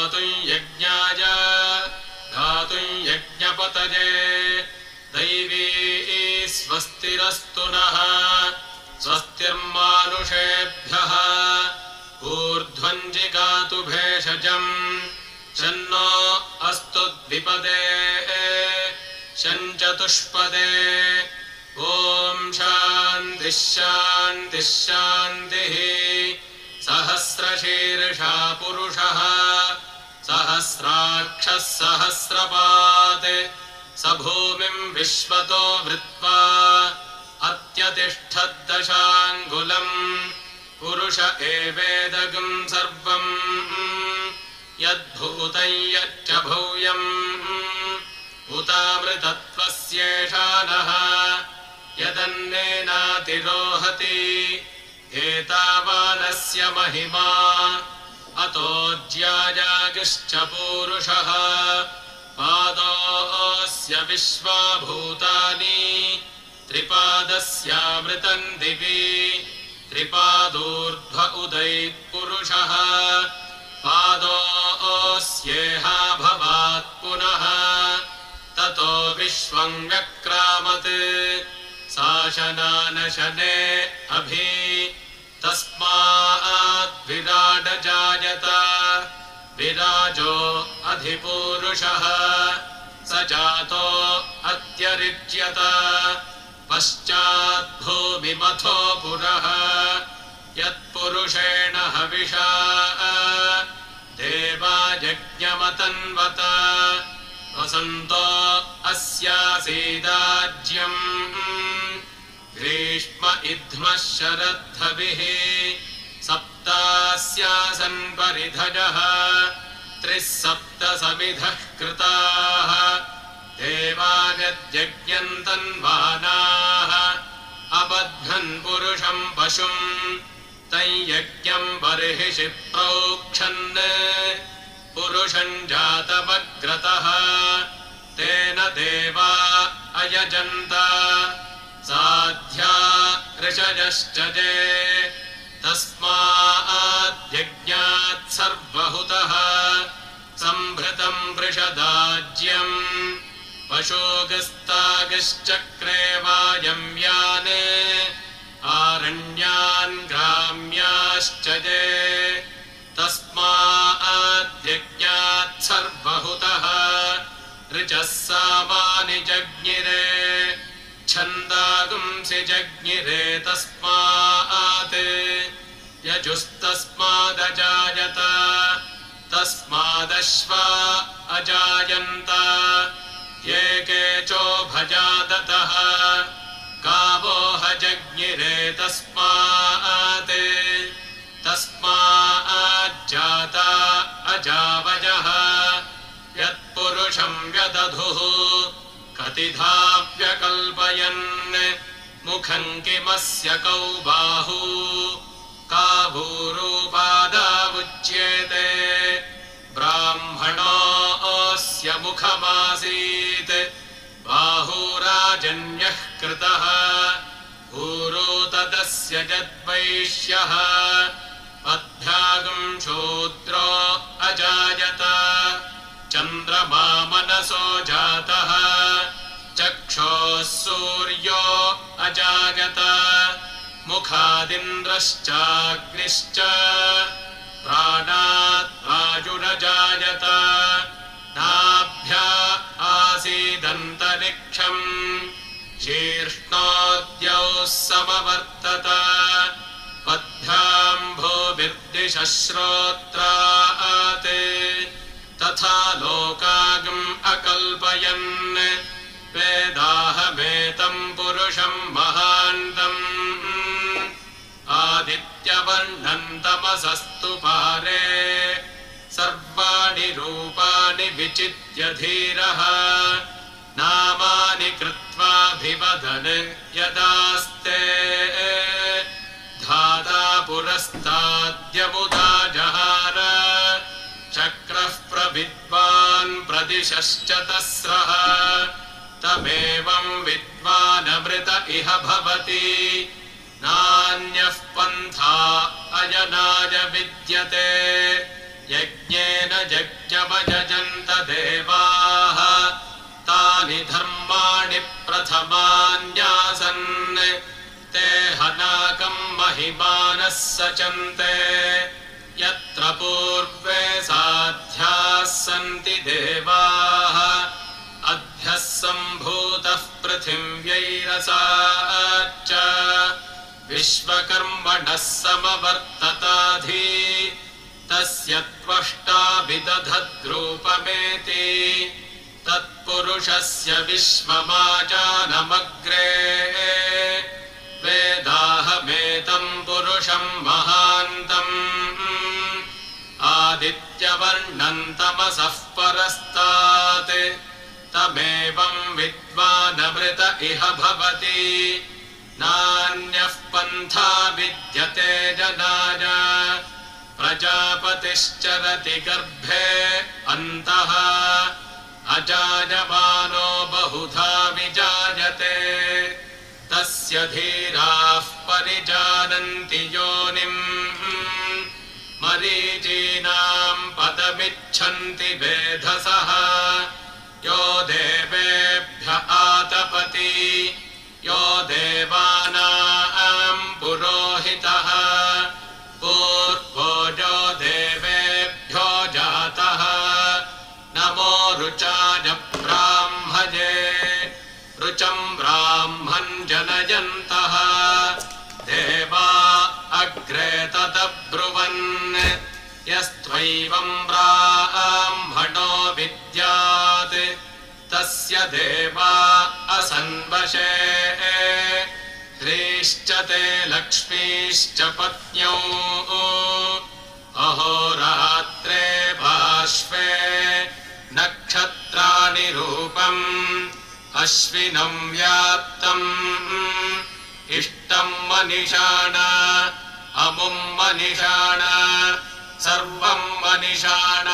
धातुं यज्ञाय धातुं यज्ञपतये दैवी स्वस्तिरस्तु नः स्वस्तिर्मानुषेभ्यः ऊर्ध्वं जिगातु भेषजम् शन्नो अस्तु द्विपदे शञ्चतुष्पदे ॐ शान्तिः शान्तिः शान्तिः सहस्रशीर्षा पुरुषः सहस्राक्षः सहस्रपात् स भूमिं विश्वतो वृत्वा अत्यतिष्ठद्दशाङ्गुलम् पुरुष एवेदगं सर्वम् यद्भूतं यच्च भूयम् उतामृतत्वस्येषानः यदन्नेनातिरोहति एतावानस्य महिमा अतो ज्यायागिश्च पूरुषः पादोऽस्य विश्वाभूतानि त्रिपादस्यामृतं दिवि त्रिपादूर्ध्व उदैत्पुरुषः पादोऽस्येहा भवात् पुनः ततो विश्वं व्यक्रामत् शासनानशने अभि तस्मात् विराड जायत विराजो अधिपूरुषः स जातो अत्यरिच्यत पश्चाद्भूमिमथो पुरः यत्पुरुषेण हविषा देवा यज्ञमतन्वत वसन्तो अस्यासीदाज्यम् ग्रीष्म इद्मः शरद्धविः सप्तास्यासन् परिधजः त्रिः सप्त समिधः कृताः देवागद्यज्ञन्तन्वानाः अबध्नन् पुरुषं पशुम् तं यज्ञं बर्हिषि प्रोक्षन् पुरुषं जातमग्रतः तेन देवा अयजन्त साध्या ऋषयश्च जे तस्माद्यज्ञात् सर्वहुतः सम्भृतं वृषदाज्यम् पशोगस्तागश्चक्रे वायम्यान् आरण्यान् ग्राम्याश्च ये तस्माद्यज्ञात् सर्वहुतः ऋचः सामानि जज्ञिरे छन्दागुंसि जज्ञिरे तस्मात् यजुस्तस्मादजायत तस्मादश्वा अजायन्त ये केचोभजादतः गावोह जज्ञिरे तस्मात् तस्माज्जाता अजावयः यत्पुरुषं व्यदधुः कतिधा व्यकल्पयन् मुखं किमस्य कौ बाहू का भूरूपादावुच्येते ब्राह्मणोऽस्य मुखमासीत् बाहुराजन्यः कृतः भूरो तदस्य यद्वैश्यः पद्भ्यागं शूद्रो अजायत चन्द्रमा मनसो जातः चक्षोः सूर्यो अजायत मुखादिन्द्रश्चाग्निश्च प्राणात् वायुरजायत नाभ्या आसीदन्तरिक्षम् शीर्ष्णोद्यौः समवर्तत पद्भ्याम्भोभिर्दिशः श्रोत्रात् तथा लोकागम् अकल्पयन् वेदाहमेतं पुरुषं महान्तम् आदित्यवर्णं तमसस्तु पारे सर्वाणि रूपाणि विचित्य धीरः नामानि कृत्वाभिवदन् यदास्ते धाता पुरस्ताद्यमुदा जहार चक्रः प्रविद्वान् प्रदिशश्च तस्रः तमेवं विद्वानमृत इह भवति नान्यः पन्था अयनाय विद्यते यज्ञेन वाजः सचन्ते यत्र पूर्वे साध्याः सन्ति देवाः अभ्यः सम्भूतः पृथिव्यैरसाच्च विश्वकर्मणः समवर्तताधि तस्य त्वष्टा विदधद्रूपमेति तत्पुरुषस्य विश्वमाजानमग्रे वेदाहमेतं पुरुषं महान्तम् आदित्यवर्णं तमसः परस्तात् तमेवं विद्वानमृत इह भवति नान्यः पन्था विद्यते जनाय प्रजापतिश्चरति गर्भे अन्तः अजायमानो बहुधा विजायते तस्य धीराः परिजानन्ति योनिम् मरीचीनां पदमिच्छन्ति वेधसः यो देवेभ्य आतपति यो देवानां पुरोहितः पूर्वो यो देवेभ्यो जातः नमो रुचाय ब्राह्मये रुचं ब्राह्मं जनयन्तः देवा अग्रे तदब्रुवन् यस्त्वैवं ब्राह्मणो विद्यात् तस्य देवा असन्वशे ह्रीश्च ते लक्ष्मीश्च पत्न्यौ अहोरात्रे भाष्वे नक्षत्राणि रूपम् अश्विनं व्याप्तम् इष्टं मनिषाण अमुं मनिषाण सर्वं मनिषाण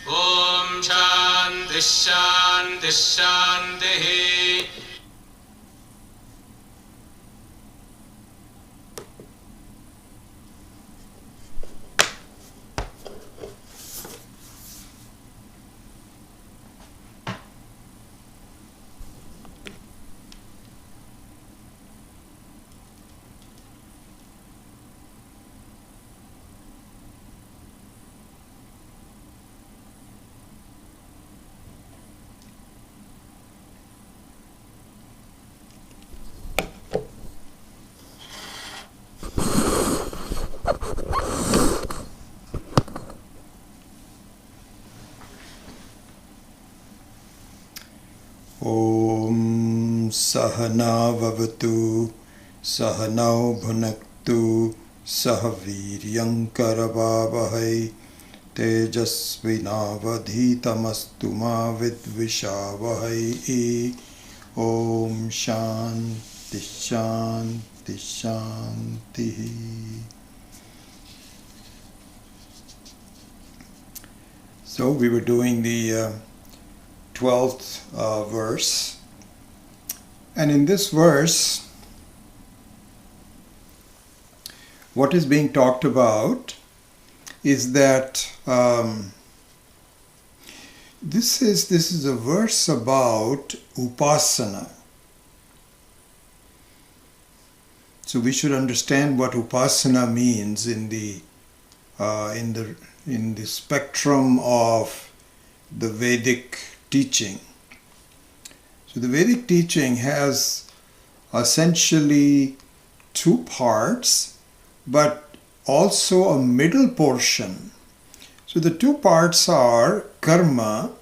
ॐ शान्तिः शान्तिः शान्तिः. ॐ सहना भवतु सहनौ भुनक्तु सह वीर्यङ्करवावहै तेजस्विनावधीतमस्तु मा विद्विषावहै. ॐ शान्ति शान्ति शान्तिः. So we were doing the 12th verse, and in this verse what is being talked about is that this is a verse about upasana. So we should understand what upasana means in the spectrum of the Vedic teaching. So the Vedic teaching has essentially two parts, but also a middle portion. So the two parts are karma,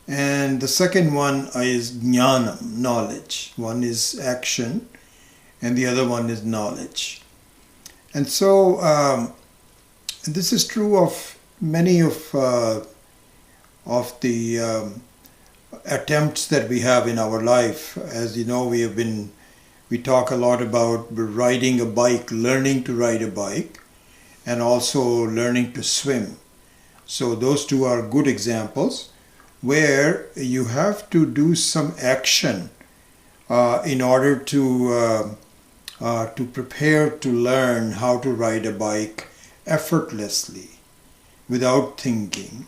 and the second one is jnanam, knowledge. One is action and the other one is knowledge. And so this is true of many of the attempts that we have in our life. As you know, we talk a lot about riding a bike, learning to ride a bike, and also learning to swim. So those two are good examples where you have to do some action in order to prepare to learn how to ride a bike effortlessly without thinking,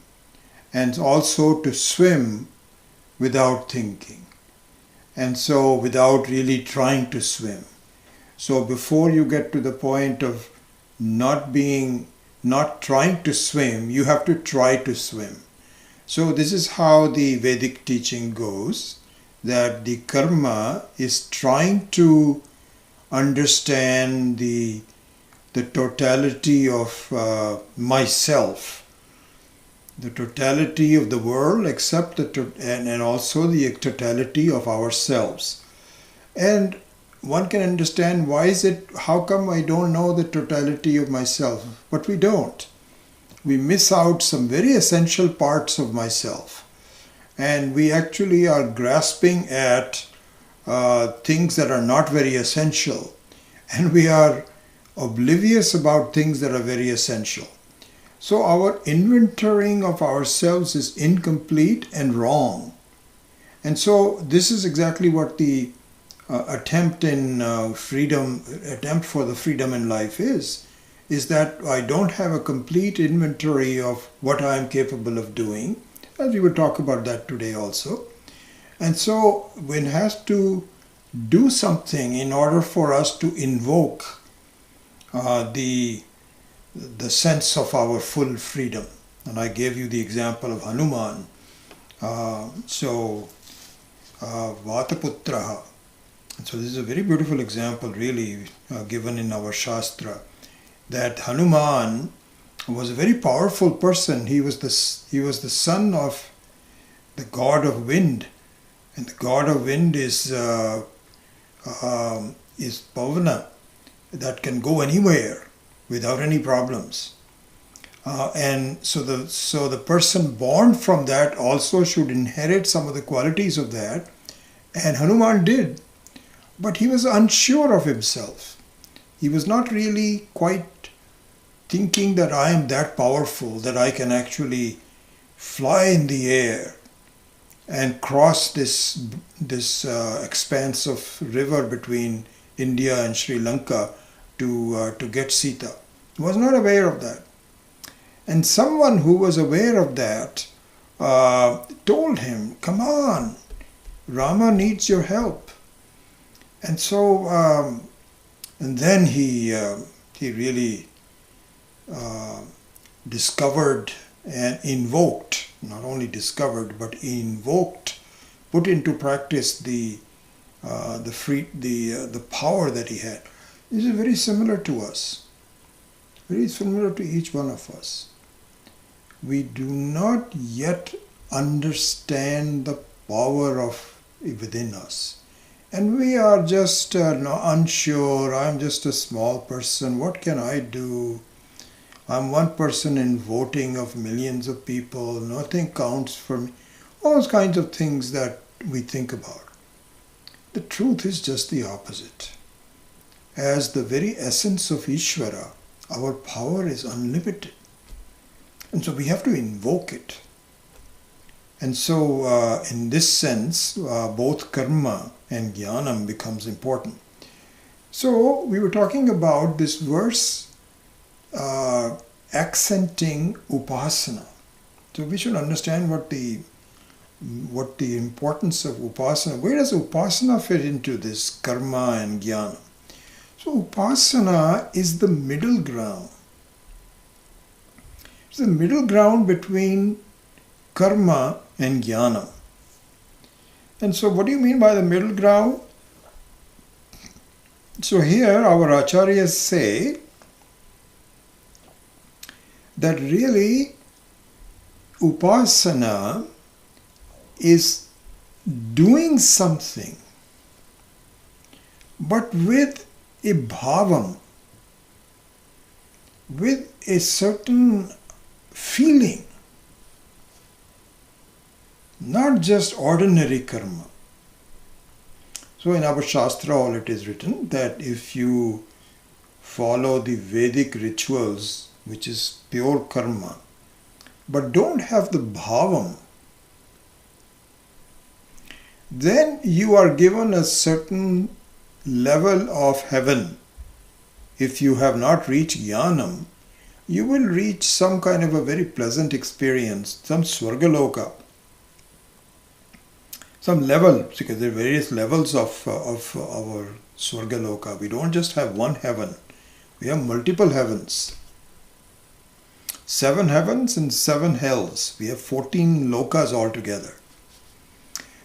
and also to swim without thinking, and so without really trying to swim. So before you get to the point of not trying to swim, you have to try to swim. So this is how the Vedic teaching goes, that the karma is trying to understand the totality of myself, the totality of the world, except and also the totality of ourselves. And one can understand how come I don't know the totality of myself? But we don't. We miss out some very essential parts of myself. And we actually are grasping at things that are not very essential. And we are oblivious about things that are very essential. So our inventorying of ourselves is incomplete and wrong. And so this is exactly what the attempt for the freedom in life is that I don't have a complete inventory of what I am capable of doing, as we will talk about that today also. And so one has to do something in order for us to invoke the sense of our full freedom. And I gave you the example of Hanuman. Vataputraha. So this is a very beautiful example really given in our Shastra, that Hanuman was a very powerful person. He was the son of the god of wind, and the god of wind is Pavana, that can go anywhere without any problems. And so the person born from that also should inherit some of the qualities of that, and Hanuman did. But he was unsure of himself. He was not really quite thinking that I am that powerful, that I can actually fly in the air and cross this expanse of river between India and Sri Lanka to get Sita. He was not aware of that. And someone who was aware of that told him, "Come on, Rama needs your help." And so, and then he really discovered and invoked, not only discovered, but invoked, put into practice the power that he had. This is very similar to us, very similar to each one of us. We do not yet understand the power of within us. And we are just unsure. I'm just a small person. What can I do? I'm one person in voting of millions of people. Nothing counts for me. All those kinds of things that we think about. The truth is just the opposite. As the very essence of Ishvara, our power is unlimited. And so we have to invoke it. And so in this sense, both karma and jnanam becomes important. So we were talking about this verse accenting upasana. So we should understand what the importance of upasana. Where does upasana fit into this karma and jnana? So upasana is the middle ground. It's the middle ground between karma and jnana. And so what do you mean by the middle ground? So here our acharyas say that really upasana is doing something, but with a bhavam, with a certain feeling, not just ordinary karma. So in our Shastra all it is written that if you follow the Vedic rituals, which is pure karma, but don't have the bhavam, then you are given a certain level of heaven. If you have not reached jnanam, you will reach some kind of a very pleasant experience, some swargaloka, some level, because there are various levels of our Swargaloka. We don't just have one heaven, we have multiple heavens. 7 heavens and 7 hells. We have 14 lokas altogether.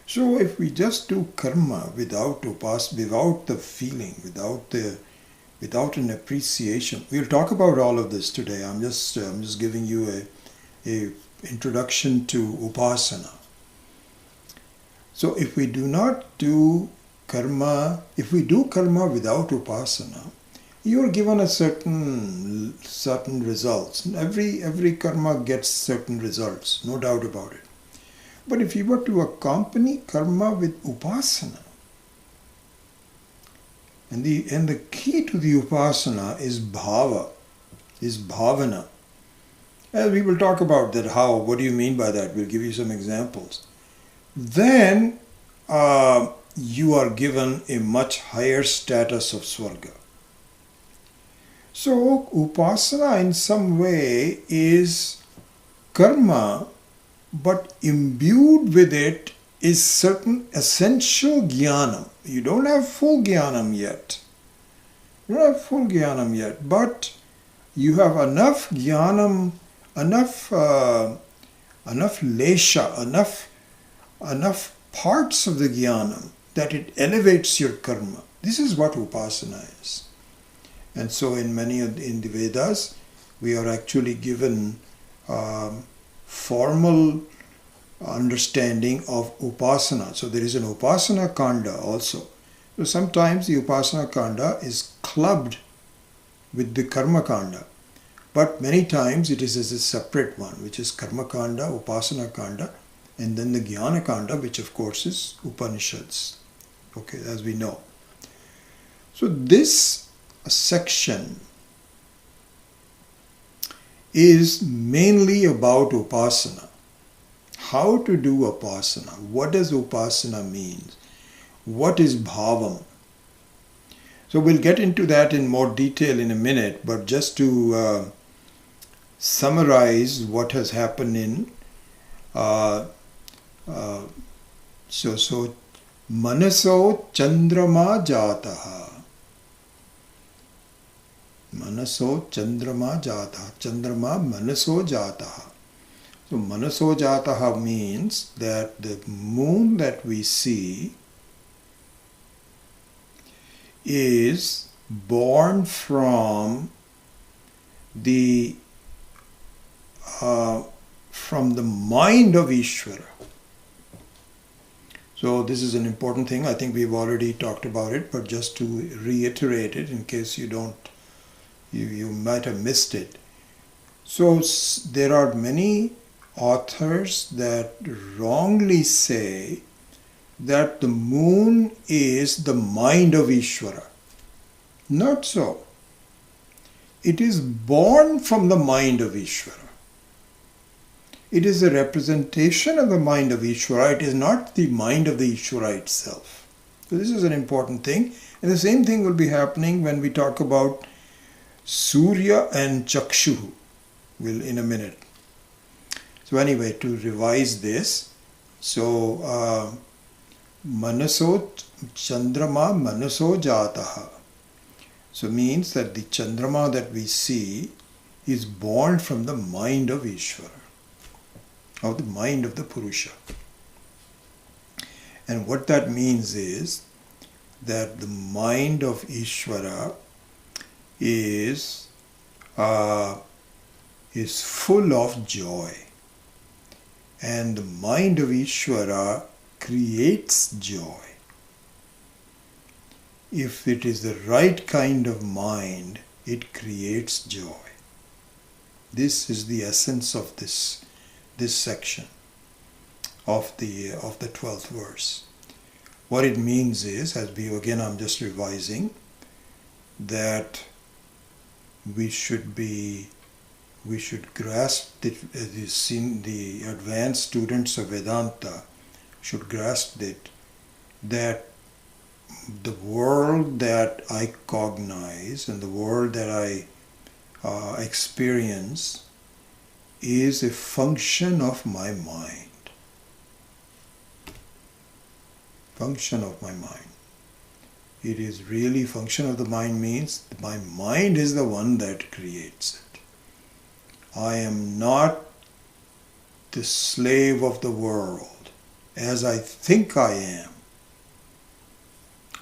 So if we just do karma without without the feeling, without an appreciation, we'll talk about all of this today. I'm just giving you a introduction to upasana. So if we do not do karma, if we do karma without upasana, you are given a certain results. Every karma gets certain results, no doubt about it. But if you were to accompany karma with upasana, and the key to the upasana is bhava, is bhavana. As we will talk about that, what do you mean by that? We'll give you some examples. Then you are given a much higher status of Swarga. So upasana in some way is karma, but imbued with it is certain essential jnanam. You don't have full jnanam yet. But you have enough jnanam, enough lesha, enough parts of the jnanam that it elevates your karma. This is what upasana is. And so in the Vedas, we are actually given formal understanding of upasana. So there is an upasana kanda also. So sometimes the upasana kanda is clubbed with the karma kanda. But many times it is as a separate one, which is karma kanda, upasana kanda, and then the jnana kanda, which of course is Upanishads. Okay, as we know. So this section is mainly about upasana. How to do upasana? What does upasana mean? What is bhavam? So we'll get into that in more detail in a minute, but just to summarize what has happened in so manaso chandrama jataha. Manaso chandrama jataha. Chandrama manaso jataha. So manaso jataha means that the moon that we see is born from the mind of Ishvara. So this is an important thing. I think we've already talked about it, but just to reiterate it in case you might have missed it. So there are many authors that wrongly say that the moon is the mind of Ishvara. Not so. It is born from the mind of Ishvara. It is a representation of the mind of Ishvara. It is not the mind of the Ishvara itself. So this is an important thing. And the same thing will be happening when we talk about Surya and Chakshu. We'll in a minute. So anyway, to revise this, so manaso chandrama manaso jataha. So means that the chandrama that we see is born from the mind of Ishvara, of the mind of the Purusha. And what that means is that the mind of Ishvara is full of joy. And the mind of Ishvara creates joy. If it is the right kind of mind, it creates joy. This is the essence of this section of the 12th verse. What it means is, I'm just revising, that we should grasp the advanced students of Vedanta should grasp it, that the world that I cognize and the world that I experience is a function of my mind. Function of my mind. It is really function of the mind means my mind is the one that creates it. I am not the slave of the world as I think I am.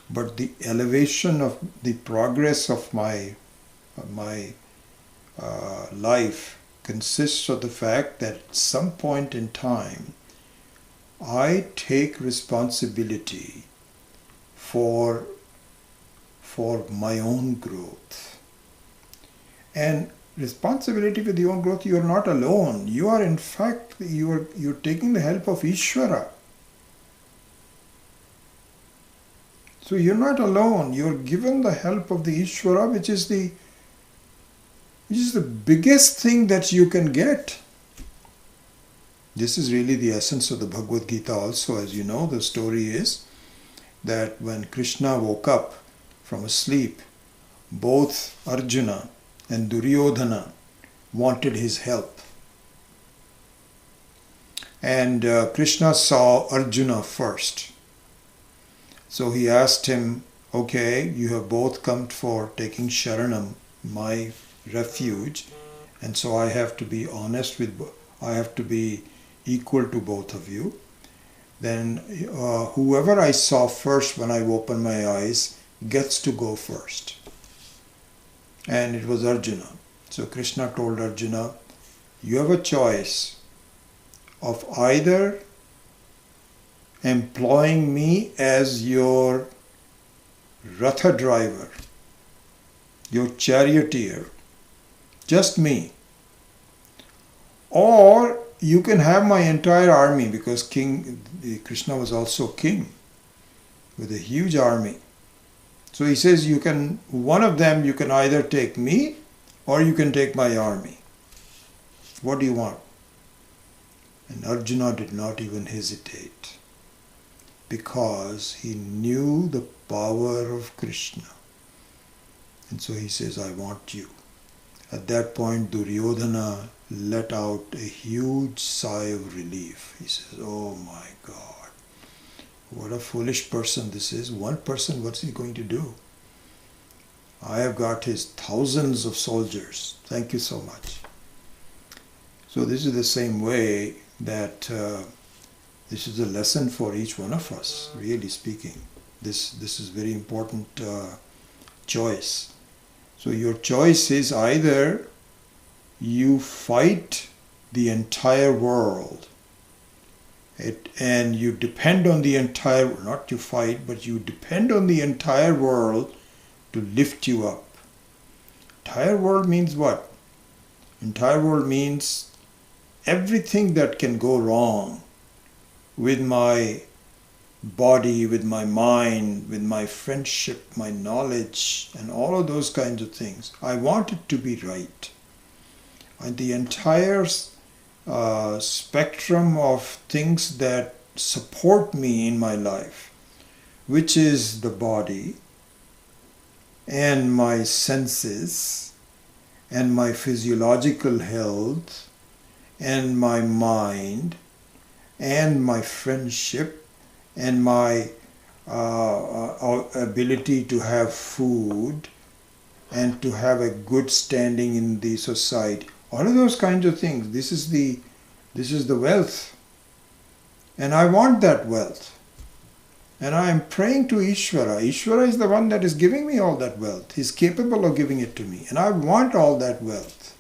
But the elevation of the progress of my life consists of the fact that at some point in time I take responsibility for my own growth. And responsibility for your own growth, you are not alone. You are in fact, you're taking the help of Ishvara. So you're not alone. You're given the help of the Ishvara, which is the biggest thing that you can get. This is really the essence of the Bhagavad Gita also. As you know, the story is that when Krishna woke up from a sleep, both Arjuna and Duryodhana wanted his help. And Krishna saw Arjuna first. So he asked him, okay, you have both come for taking Sharanam, my refuge, and so I have to be honest I have to be equal to both of you. Then whoever I saw first when I opened my eyes gets to go first. And it was Arjuna. So Krishna told Arjuna, you have a choice of either employing me as your ratha driver, your charioteer, just me, or you can have my entire army, because Krishna was also king with a huge army. So he says, one of them you can either take me or you can take my army. What do you want? And Arjuna did not even hesitate, because he knew the power of Krishna. And so he says, I want you. At that point, Duryodhana let out a huge sigh of relief. He says, oh my God, what a foolish person this is. One person, what's he going to do? I have got his thousands of soldiers. Thank you so much. So this is the same way that this is a lesson for each one of us, really speaking. This is very important choice. So your choice is either you fight the entire world and you depend on the entire, not you fight, but you depend on the entire world to lift you up. Entire world means what? Entire world means everything that can go wrong with my body, with my mind, with my friendship, my knowledge, and all of those kinds of things. I want it to be right. And the entire spectrum of things that support me in my life, which is the body and my senses and my physiological health and my mind and my friendship and my ability to have food and to have a good standing in the society. All of those kinds of things. This is the wealth. And I want that wealth. And I am praying to Ishvara. Ishvara is the one that is giving me all that wealth. He's capable of giving it to me. And I want all that wealth.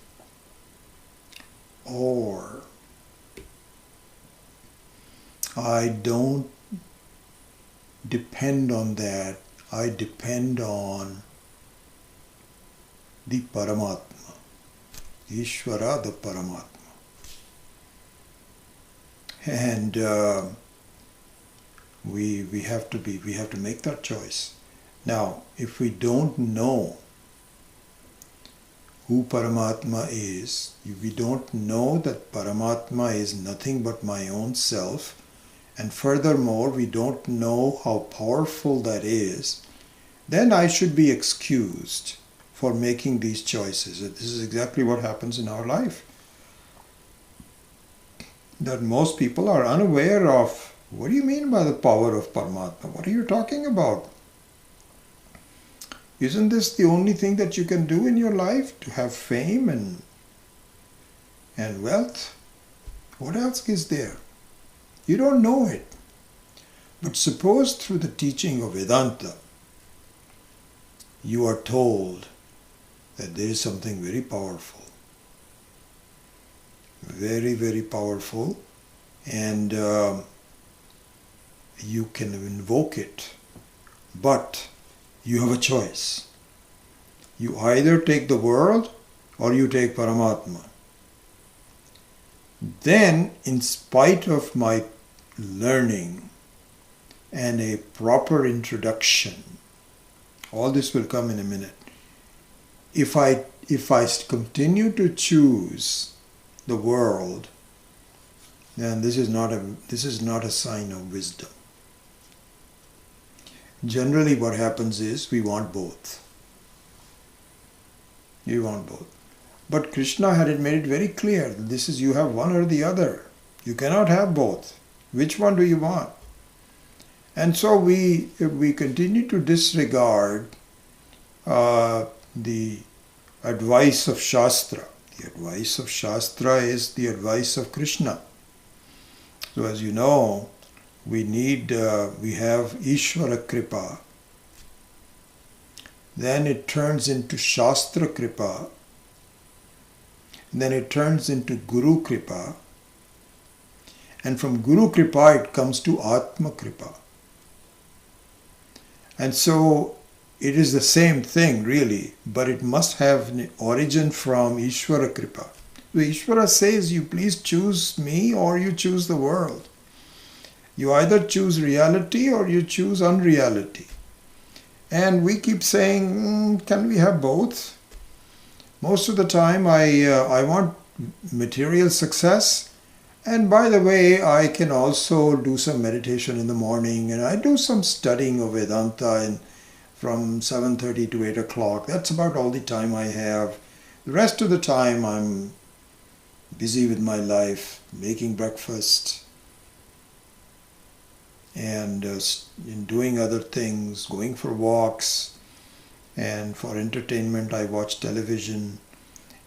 Or I don't depend on that. I depend on the Paramatma. Ishvara, the Paramatma. And we have to make that choice. Now, if we don't know who Paramatma is, if we don't know that Paramatma is nothing but my own self, and furthermore, we don't know how powerful that is, then I should be excused for making these choices. This is exactly what happens in our life. That most people are unaware of, what do you mean by the power of Paramatma? What are you talking about? Isn't this the only thing that you can do in your life? To have fame and wealth? What else is there? You don't know it. But suppose through the teaching of Vedanta, you are told that there is something very powerful. Very, very powerful. And you can invoke it. But you have a choice. You either take the world or you take Paramatma. Then, in spite of my learning and a proper introduction, all this will come in a minute. If I continue to choose the world, then this is not a sign of wisdom. Generally what happens is we want both. You want both. But Krishna had made it very clear that this is, you have one or the other. You cannot have both. Which one do you want? And so we continue to disregard the advice of Shastra. The advice of Shastra is the advice of Krishna. So as you know, we have Ishvara Kripa. Then it turns into Shastra Kripa. Then it turns into Guru Kripa. And from Guru Kripa it comes to Atma Kripa. And so it is the same thing really, but it must have an origin from Ishvara Kripa. So Ishvara says, you please choose me or you choose the world. You either choose reality or you choose unreality. And we keep saying, can we have both? Most of the time I want material success. And by the way, I can also do some meditation in the morning, and I do some studying of Vedanta from 7:30 to 8 o'clock. That's about all the time I have. The rest of the time I'm busy with my life, making breakfast, and in doing other things, going for walks, and for entertainment I watch television.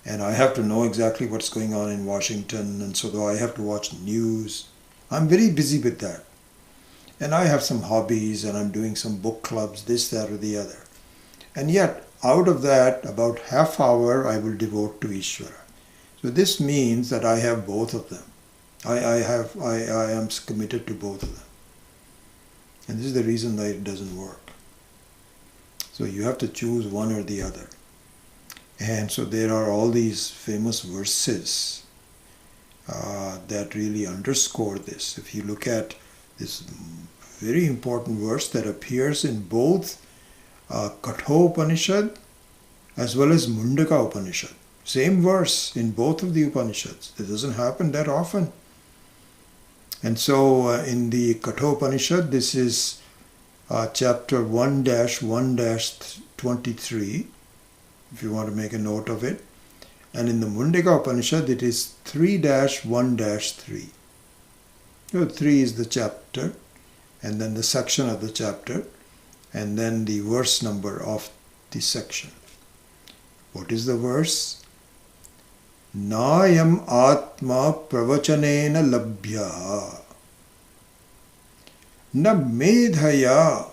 And I have to know exactly what's going on in Washington, and so I have to watch news. I'm very busy with that. And I have some hobbies, and I'm doing some book clubs, this, that, or the other. And yet, out of that, about half hour I will devote to Ishvara. So this means that I have both of them. I am committed to both of them. And this is the reason that it doesn't work. So you have to choose one or the other. And so there are all these famous verses that really underscore this. If you look at this very important verse that appears in both Kathopanishad as well as Mundaka Upanishad. Same verse in both of the Upanishads. It doesn't happen that often. And so in the Kathopanishad, this is chapter 1-1-23. If you want to make a note of it. And in the Mundaka Upanishad, it is 3-1-3. So 3 is the chapter, and then the section of the chapter, and then the verse number of the section. What is the verse? Nayam atma pravachanena labhya na medhaya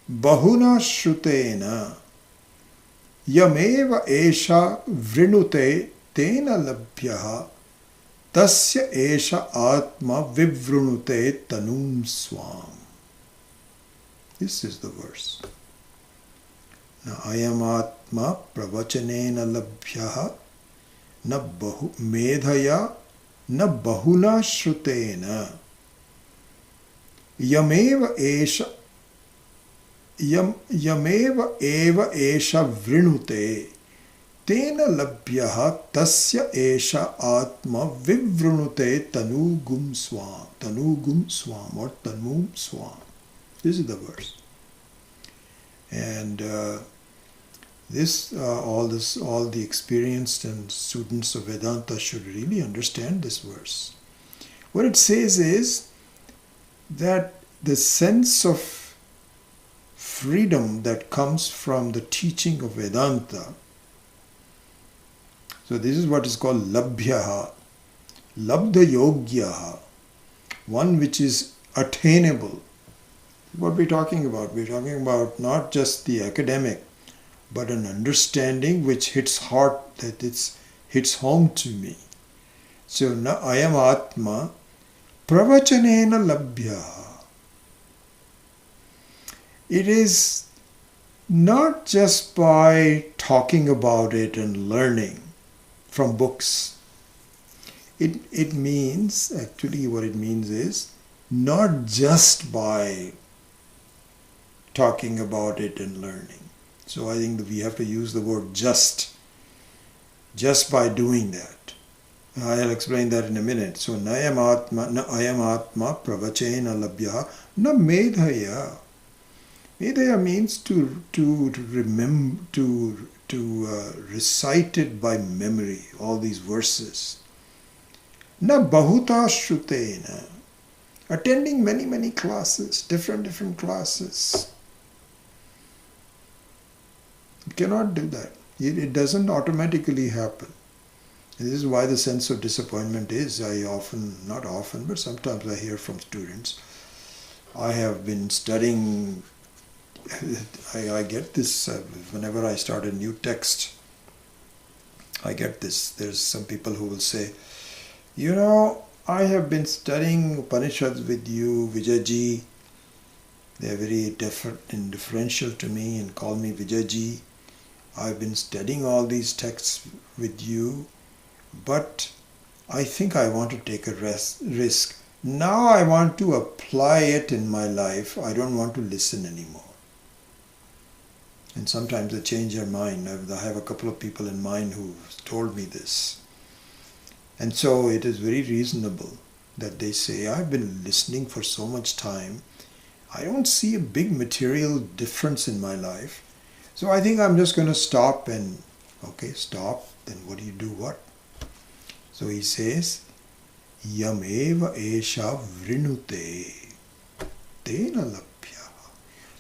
bahuna shrutena Yameva esha vrinute tena labhyaha tasya esha atma vivrunute tanum swam. This is the verse. Na ayam atma pravachanena labhyaha na medhaya na bahuna shrutena yameva esha Yameva eva esha vrinute tena labhyaha tasya esha atma vivrunute tanugum swam or tanum swam. This is the verse. And all the experienced and students of Vedanta should really understand this verse. What it says is that the sense of freedom that comes from the teaching of Vedanta. So this is what is called labhyaha, labdha yogyaha, one which is attainable. What we're talking about? We're talking about not just the academic, but an understanding which hits heart, that it hits home to me. So na ayam atma pravachanena labhyaha. It is not just by talking about it and learning from books. It means, actually what it means is, not just by talking about it and learning. So I think that we have to use the word just by doing that. I'll explain that in a minute. So na ayam atma pravachena labhya na medhaya. Medhaya means to remember, to recite it by memory, all these verses. Na bahuta shrutena, attending many classes, different classes. You cannot do that. It doesn't automatically happen. And this is why the sense of disappointment is, not often, but sometimes I hear from students, I have been studying, I get this, whenever I start a new text, I get this. There's some people who will say, I have been studying Upanishads with you, Vijayji. They're very differential to me and call me Vijayji. I've been studying all these texts with you, but I think I want to take a risk. Now I want to apply it in my life. I don't want to listen anymore. And sometimes they change their mind. I have a couple of people in mind who told me this. And so it is very reasonable that they say, I've been listening for so much time. I don't see a big material difference in my life. So I think I'm just going to stop and, okay, stop. Then what do you do? What? So he says, Yameva esha vrinute tena labhya.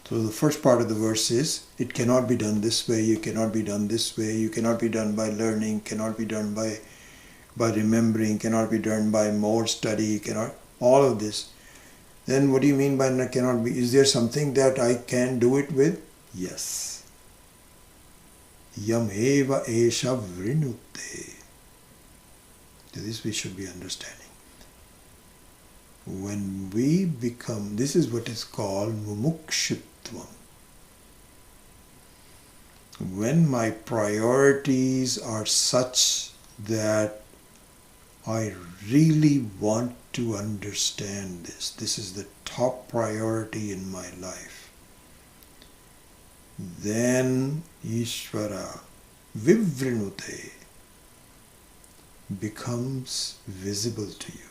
So the first part of the verse is, it cannot be done this way, you cannot be done this way, you cannot be done by learning, cannot be done by remembering, cannot be done by more study, cannot, all of this. Then what do you mean by cannot be? Is there something that I can do it with? Yes. Yam eva esha vrinute. This we should be understanding. When we become, this is what is called mumukshutvam. When my priorities are such that I really want to understand this. This is the top priority in my life. Then Ishvara Vivrinute becomes visible to you.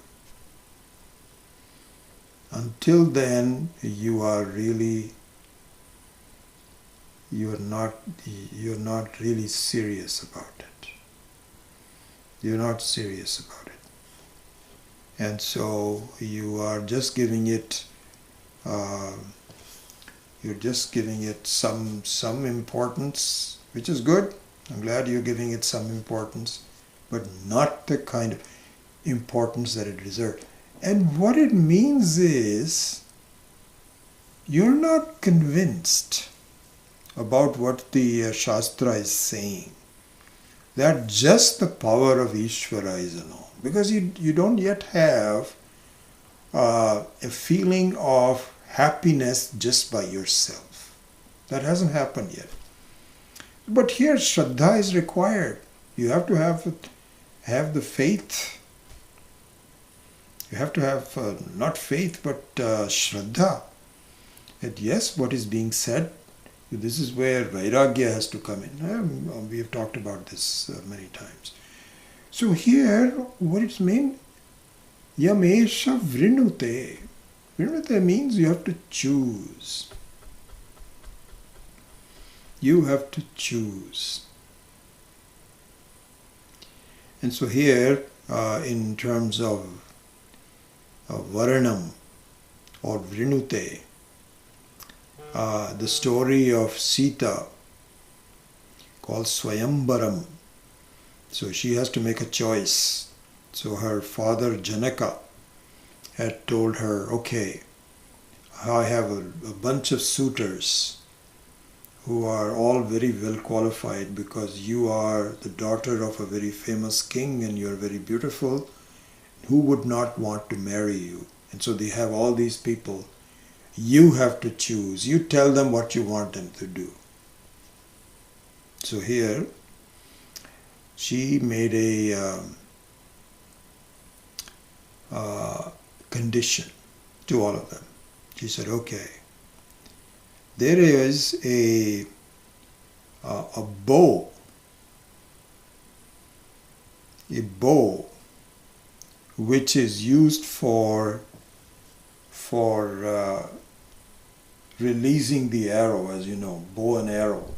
Until then, you're not really serious about it. You're not serious about it. And so you are just giving it, some importance, which is good. I'm glad you're giving it some importance, but not the kind of importance that it deserves. And what it means is, you're not convinced about what the Shastra is saying, that just the power of Ishvara is enough. Because you don't yet have a feeling of happiness just by yourself. That hasn't happened yet. But here Shraddha is required. You have to have the faith. You have to have not faith but Shraddha. That yes, what is being said, this is where Vairagya has to come in. We have talked about this many times. So here, what it means? Yamesha vrinute. Vrinute means you have to choose. You have to choose. And so here, in terms of Varanam or Vrinute, the story of Sita called Swayambaram. So she has to make a choice. So her father Janaka had told her, okay, I have a bunch of suitors who are all very well qualified because you are the daughter of a very famous king and you are very beautiful. Who would not want to marry you? And so they have all these people. You have to choose. You tell them what you want them to do. So here she made a condition to all of them. She said, okay, there is a bow which is used for releasing the arrow, as you know, bow and arrow.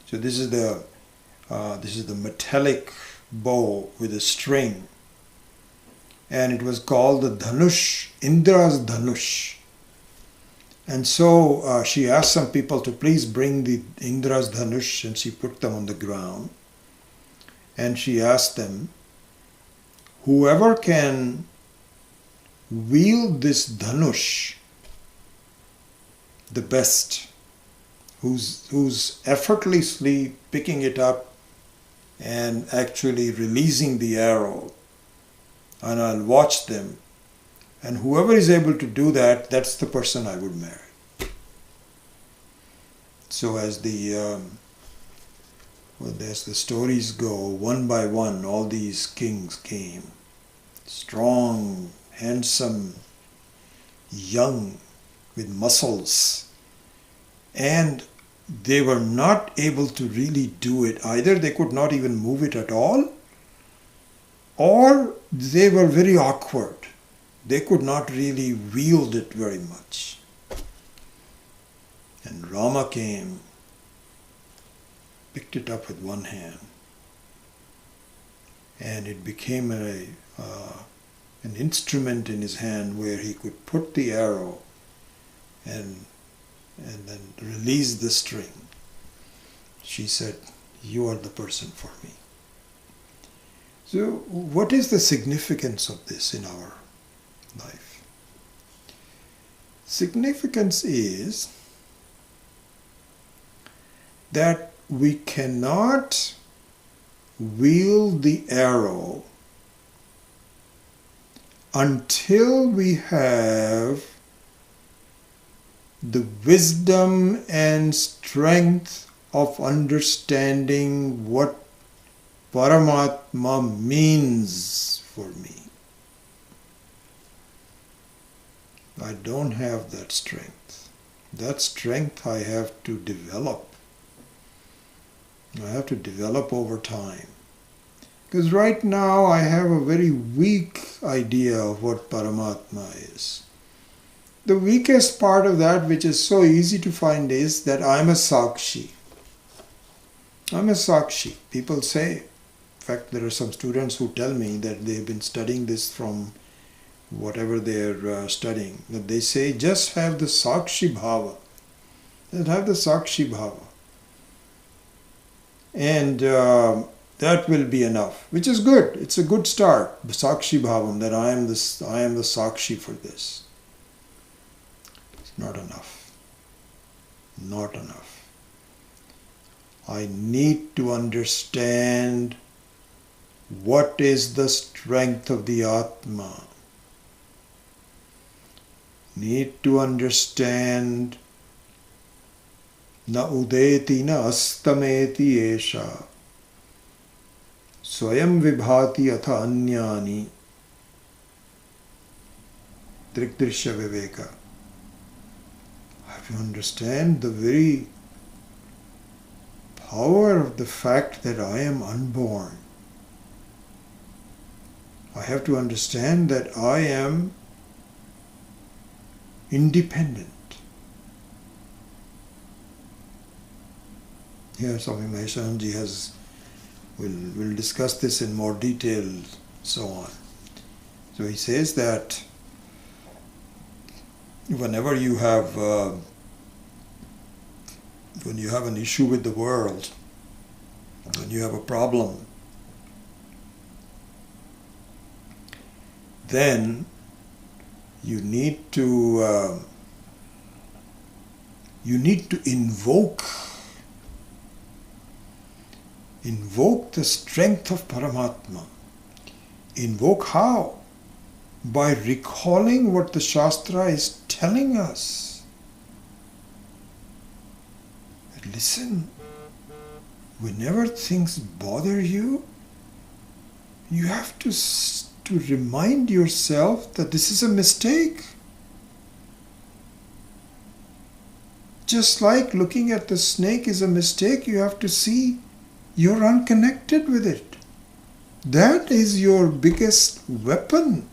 So this is the metallic bow with a string, and it was called the Dhanush, Indra's Dhanush. And so she asked some people to please bring the Indra's Dhanush, and she put them on the ground. And she asked them, whoever can wield this Dhanush the best, who's effortlessly picking it up and actually releasing the arrow, and I'll watch them. And whoever is able to do that, that's the person I would marry. So as the stories go, one by one, all these kings came. Strong, handsome, young, with muscles. And they were not able to really do it. Either they could not even move it at all, or they were very awkward. They could not really wield it very much. And Rama came, picked it up with one hand, and it became an instrument in his hand where he could put the arrow and then release the string. She said, you are the person for me. So what is the significance of this in our life? Significance is that we cannot wield the arrow until we have the wisdom and strength of understanding what Paramatma means for me. I don't have that strength. That strength I have to develop. I have to develop over time. Because right now I have a very weak idea of what Paramatma is. The weakest part of that, which is so easy to find, is that I'm a Sakshi. I'm a Sakshi. People say, in fact, there are some students who tell me that they've been studying this from whatever they're studying, that they say, just have the Sakshi Bhava. Just have the Sakshi Bhava. And that will be enough, which is good. It's a good start, the Sakshi Bhavam, that I am the Sakshi for this. It's not enough. Not enough. I need to understand what is the strength of the Atma. Need to understand na udeti na astameti esha swayam vibhati atha anyani trikdrishya viveka. I have to understand the very power of the fact that I am unborn. I have to understand that I am independent. Here Swami Maheshanji will discuss this in more detail, so on. So he says that whenever you have when you have an issue with the world, when you have a problem, then you need to invoke the strength of Paramatma. Invoke how? By recalling what the Shastra is telling us. Listen, whenever things bother you, you have to remind yourself that this is a mistake. Just like looking at the snake is a mistake, you have to see you're unconnected with it. That is your biggest weapon.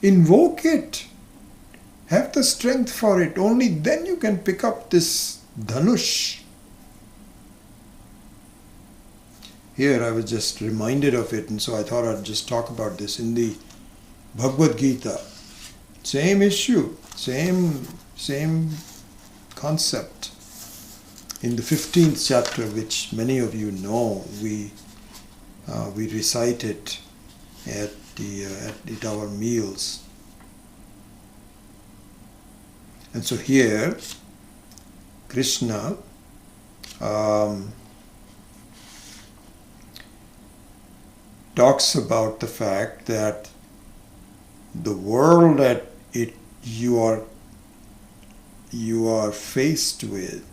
Invoke it. Have the strength for it. Only then you can pick up this dhanush. Here I was just reminded of it, and so I thought I'd just talk about this in the Bhagavad Gita. Same issue, same concept. In the 15th chapter, which many of you know, we recite it at our meals. And so here, Krishna talks about the fact that the world that you are faced with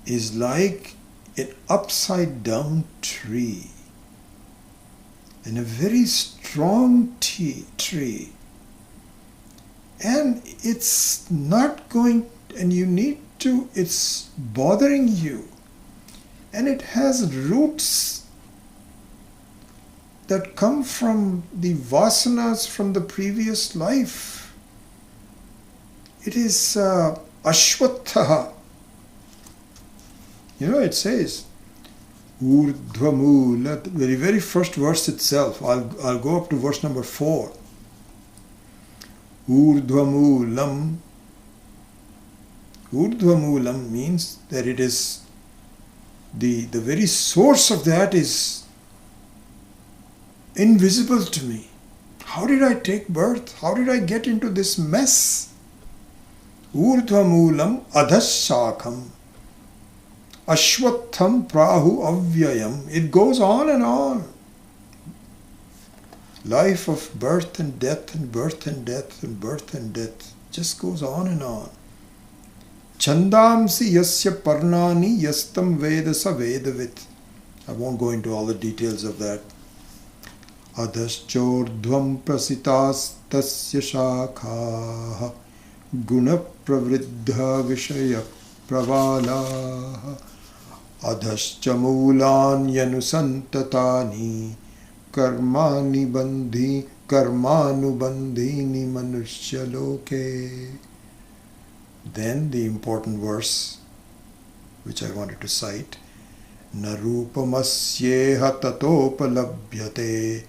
is like an upside down tree, and a very strong tree, and it's not going, and it's bothering you, and it has roots that come from the vasanas from the previous life. It is ashwatha. It says urdhvamula, the very first verse itself. I'll go up to verse number 4. Urdhvamulam. Urdhvamulam means that it is the very source of that is invisible to me. How did I take birth? How did I get into this mess? Urdhvamulam adhashakam ashwatham prahu avyayam. It goes on and on. Life of birth and death and birth and death and birth and death just goes on and on. Chandamsi yasya parnani yastam vedasa vedavit. I won't go into all the details of that. Adhaschordhvam prasitas tasya shakha guna pravriddha vishaya pravala adhascha mulan yanusantatani karmanubandhini manushya loke. Then the important verse which I wanted to cite, narupamasyeha tatopalabhyate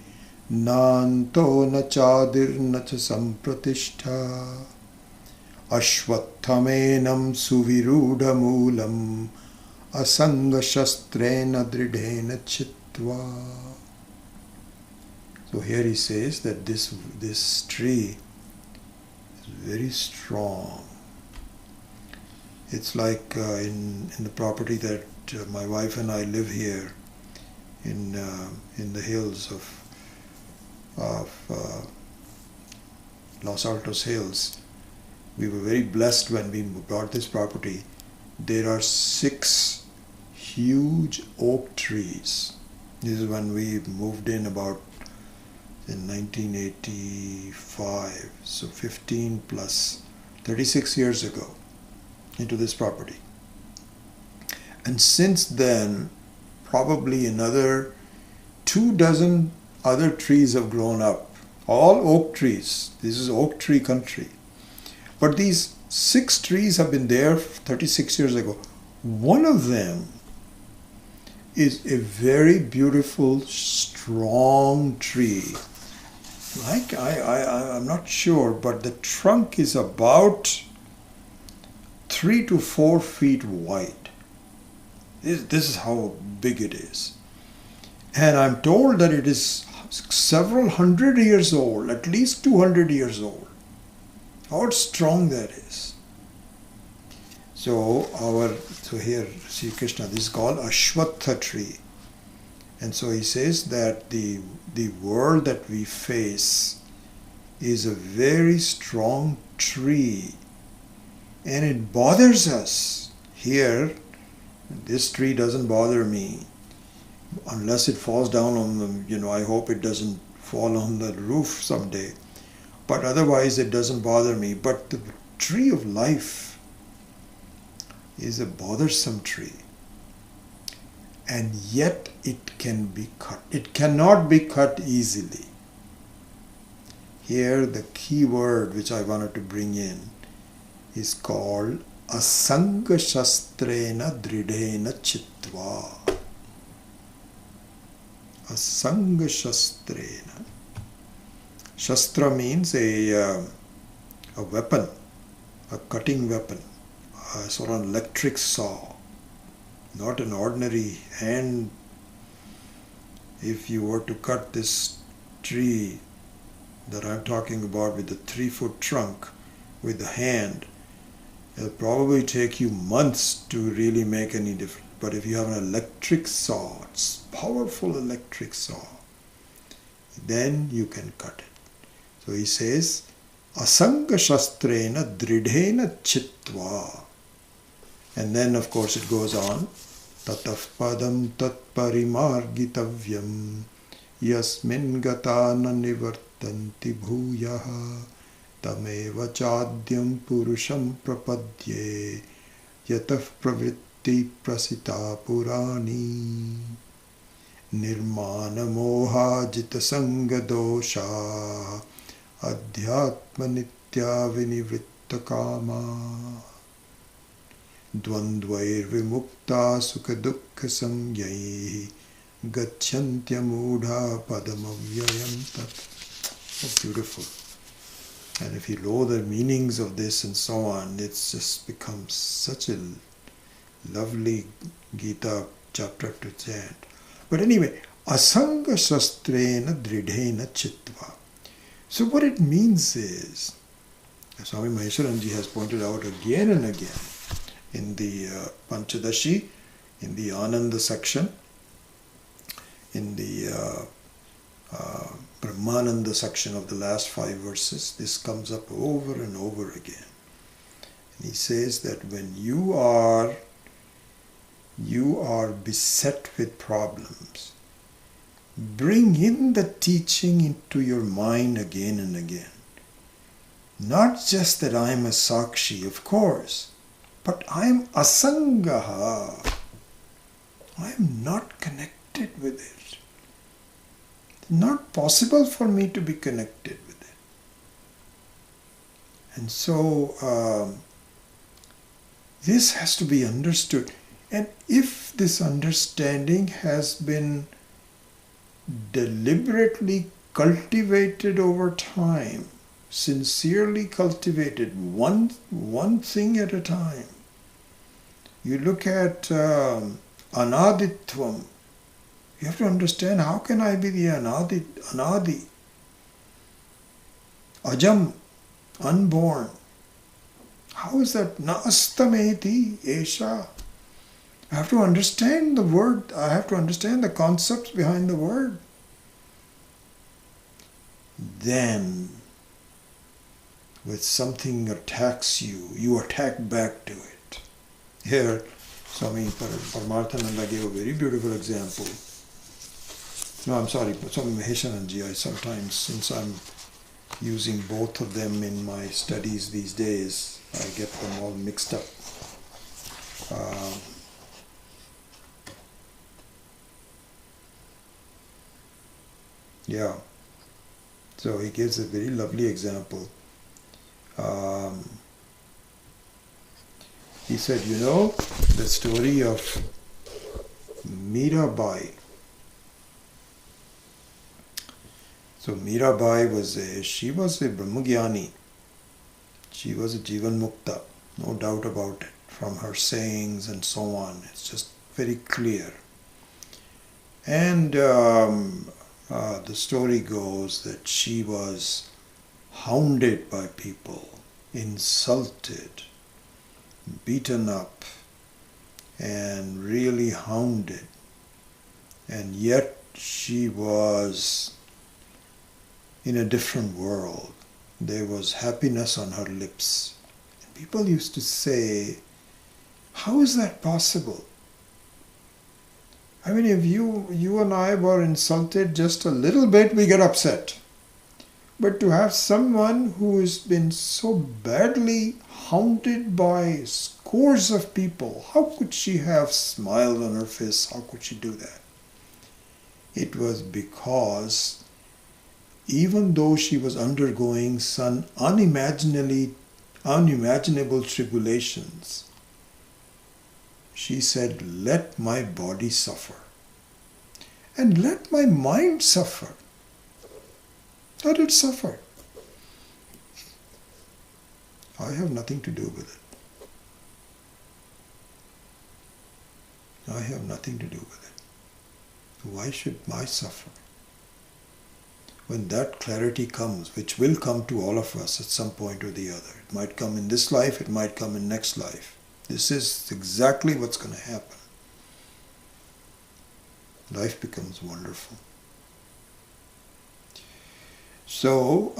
nanto na chadir na cha sampratishtha ashwattamenam suvirudamulam asanga shastrena dridhena chitva. So here he says that this tree is very strong. It's like in the property that my wife and I live here in the hills of Los Altos Hills. We were very blessed when we bought this property. There are 6 huge oak trees. This is when we moved in about in 1985, so 15 plus 36 years ago into this property. And since then, probably another 24 other trees have grown up. All oak trees. This is oak tree country. But these 6 trees have been there 36 years ago. One of them is a very beautiful, strong tree. Like I'm not sure, but the trunk is about 3 to 4 feet wide. This is how big it is. And I'm told that it is several hundred years old, at least 200 years old. How strong that is. So here Sri Krishna, this is called Ashwatha tree. And so he says that the world that we face is a very strong tree, and it bothers us. Here, this tree doesn't bother me unless it falls down on the, I hope it doesn't fall on the roof someday. But otherwise it doesn't bother me. But the tree of life is a bothersome tree. And yet it can be cut. It cannot be cut easily. Here the key word which I wanted to bring in is called Asanga Shastrena Dridhena Chitva. Asanga Shastrena. Shastra means a weapon, a cutting weapon, a sort of electric saw, not an ordinary hand. If you were to cut this tree that I'm talking about with the 3-foot trunk with the hand, it'll probably take you months to really make any difference. But if you have an electric saw, it's powerful electric saw, then you can cut it. So he says, Asanga Shastrena Dridhena Chitva. And then of course it goes on, Tataf Padam Tat Parimargitavyam Yasmin Gatana Nivartanti Bhuyaha Tameva Chadyam Purusham Prapadye Yataf Pravritti Prasita Purani Nirmana Moha Jita Sanga Dosha Adhyatma Nitya Vinivritta Kama Dvandvair Vimukta Sukha Dukkha Samyai Gacchantya Mudha Padamavyayam Tat. Oh, beautiful. And if you know the meanings of this and so on, it's just becomes such a lovely Gita chapter to chant. But anyway, Asanga Shastrena Dridhena Chitva. So what it means is, Swami Maheswaranji has pointed out again and again in the Panchadashi, in the Ananda section, in the Brahmananda section of the last 5 verses, this comes up over and over again. And he says that when you are beset with problems, bring in the teaching into your mind again and again. Not just that I am a Sakshi, of course, but I am Asangaha. I am not connected with it. It's not possible for me to be connected with it. And so this has to be understood. And if this understanding has been deliberately cultivated over time, sincerely cultivated, one thing at a time. You look at Anaditvam. You have to understand, how can I be the Anadi? Ajam, unborn. How is that? Nastameti Esha. I have to understand the word. I have to understand the concepts behind the word. Then, when something attacks you, you attack back to it. Here, Swami Paramarthananda gave a very beautiful example. No, I'm sorry, Swami Maheswaranji. I sometimes, since I'm using both of them in my studies these days, I get them all mixed up. Yeah. So he gives a very lovely example. He said, the story of Mirabai. So Mirabai was a Brahmagyani. She was a Jivan Mukta, no doubt about it, from her sayings and so on. It's just very clear. And the story goes that she was hounded by people, insulted, beaten up, and really hounded. And yet she was in a different world. There was happiness on her lips. And people used to say, how is that possible? I mean, if you and I were insulted just a little bit, we get upset. But to have someone who has been so badly hounded by scores of people, how could she have smiled on her face? How could she do that? It was because even though she was undergoing some unimaginable tribulations, she said, let my body suffer and let my mind suffer. Let it suffer. I have nothing to do with it. I have nothing to do with it. Why should I suffer? When that clarity comes, which will come to all of us at some point or the other, it might come in this life, it might come in next life. This is exactly what's going to happen. Life becomes wonderful. So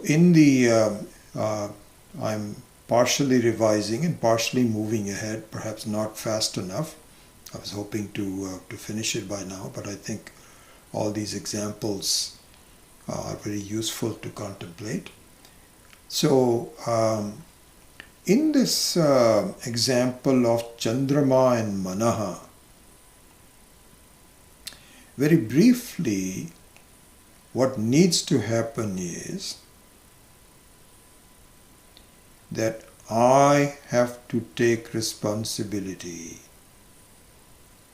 in the, I'm partially revising and partially moving ahead, perhaps not fast enough. I was hoping to finish it by now, but I think all these examples are very useful to contemplate. So, in this example of Chandrama and Manaha, very briefly, what needs to happen is that I have to take responsibility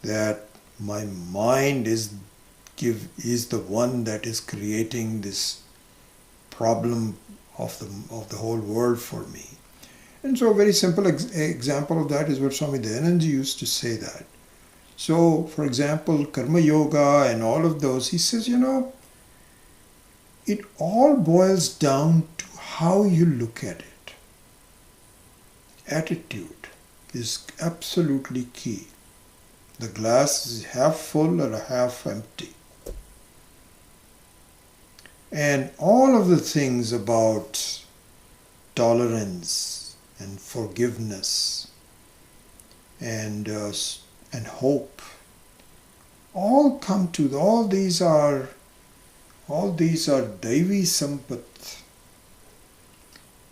that my mind is the one that is creating this problem of the whole world for me. And so a very simple example of that is what Swami Dayananda used to say that. So, for example, Karma Yoga and all of those, he says, it all boils down to how you look at it. Attitude is absolutely key. The glass is half full or half empty. And all of the things about tolerance and forgiveness and hope, all these are Daivi Sampat.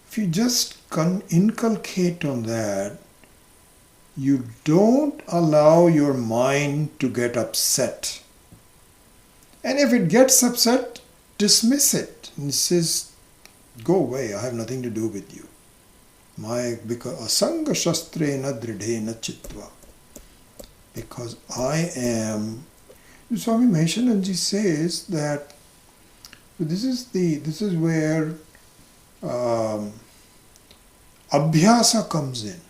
If you just inculcate on that, you don't allow your mind to get upset. And if it gets upset, dismiss it. And it says, go away, I have nothing to do with you. Because asanga shastrena dridhena chitva. Because I am, Swami Maheshananji says that this is where abhyasa comes in.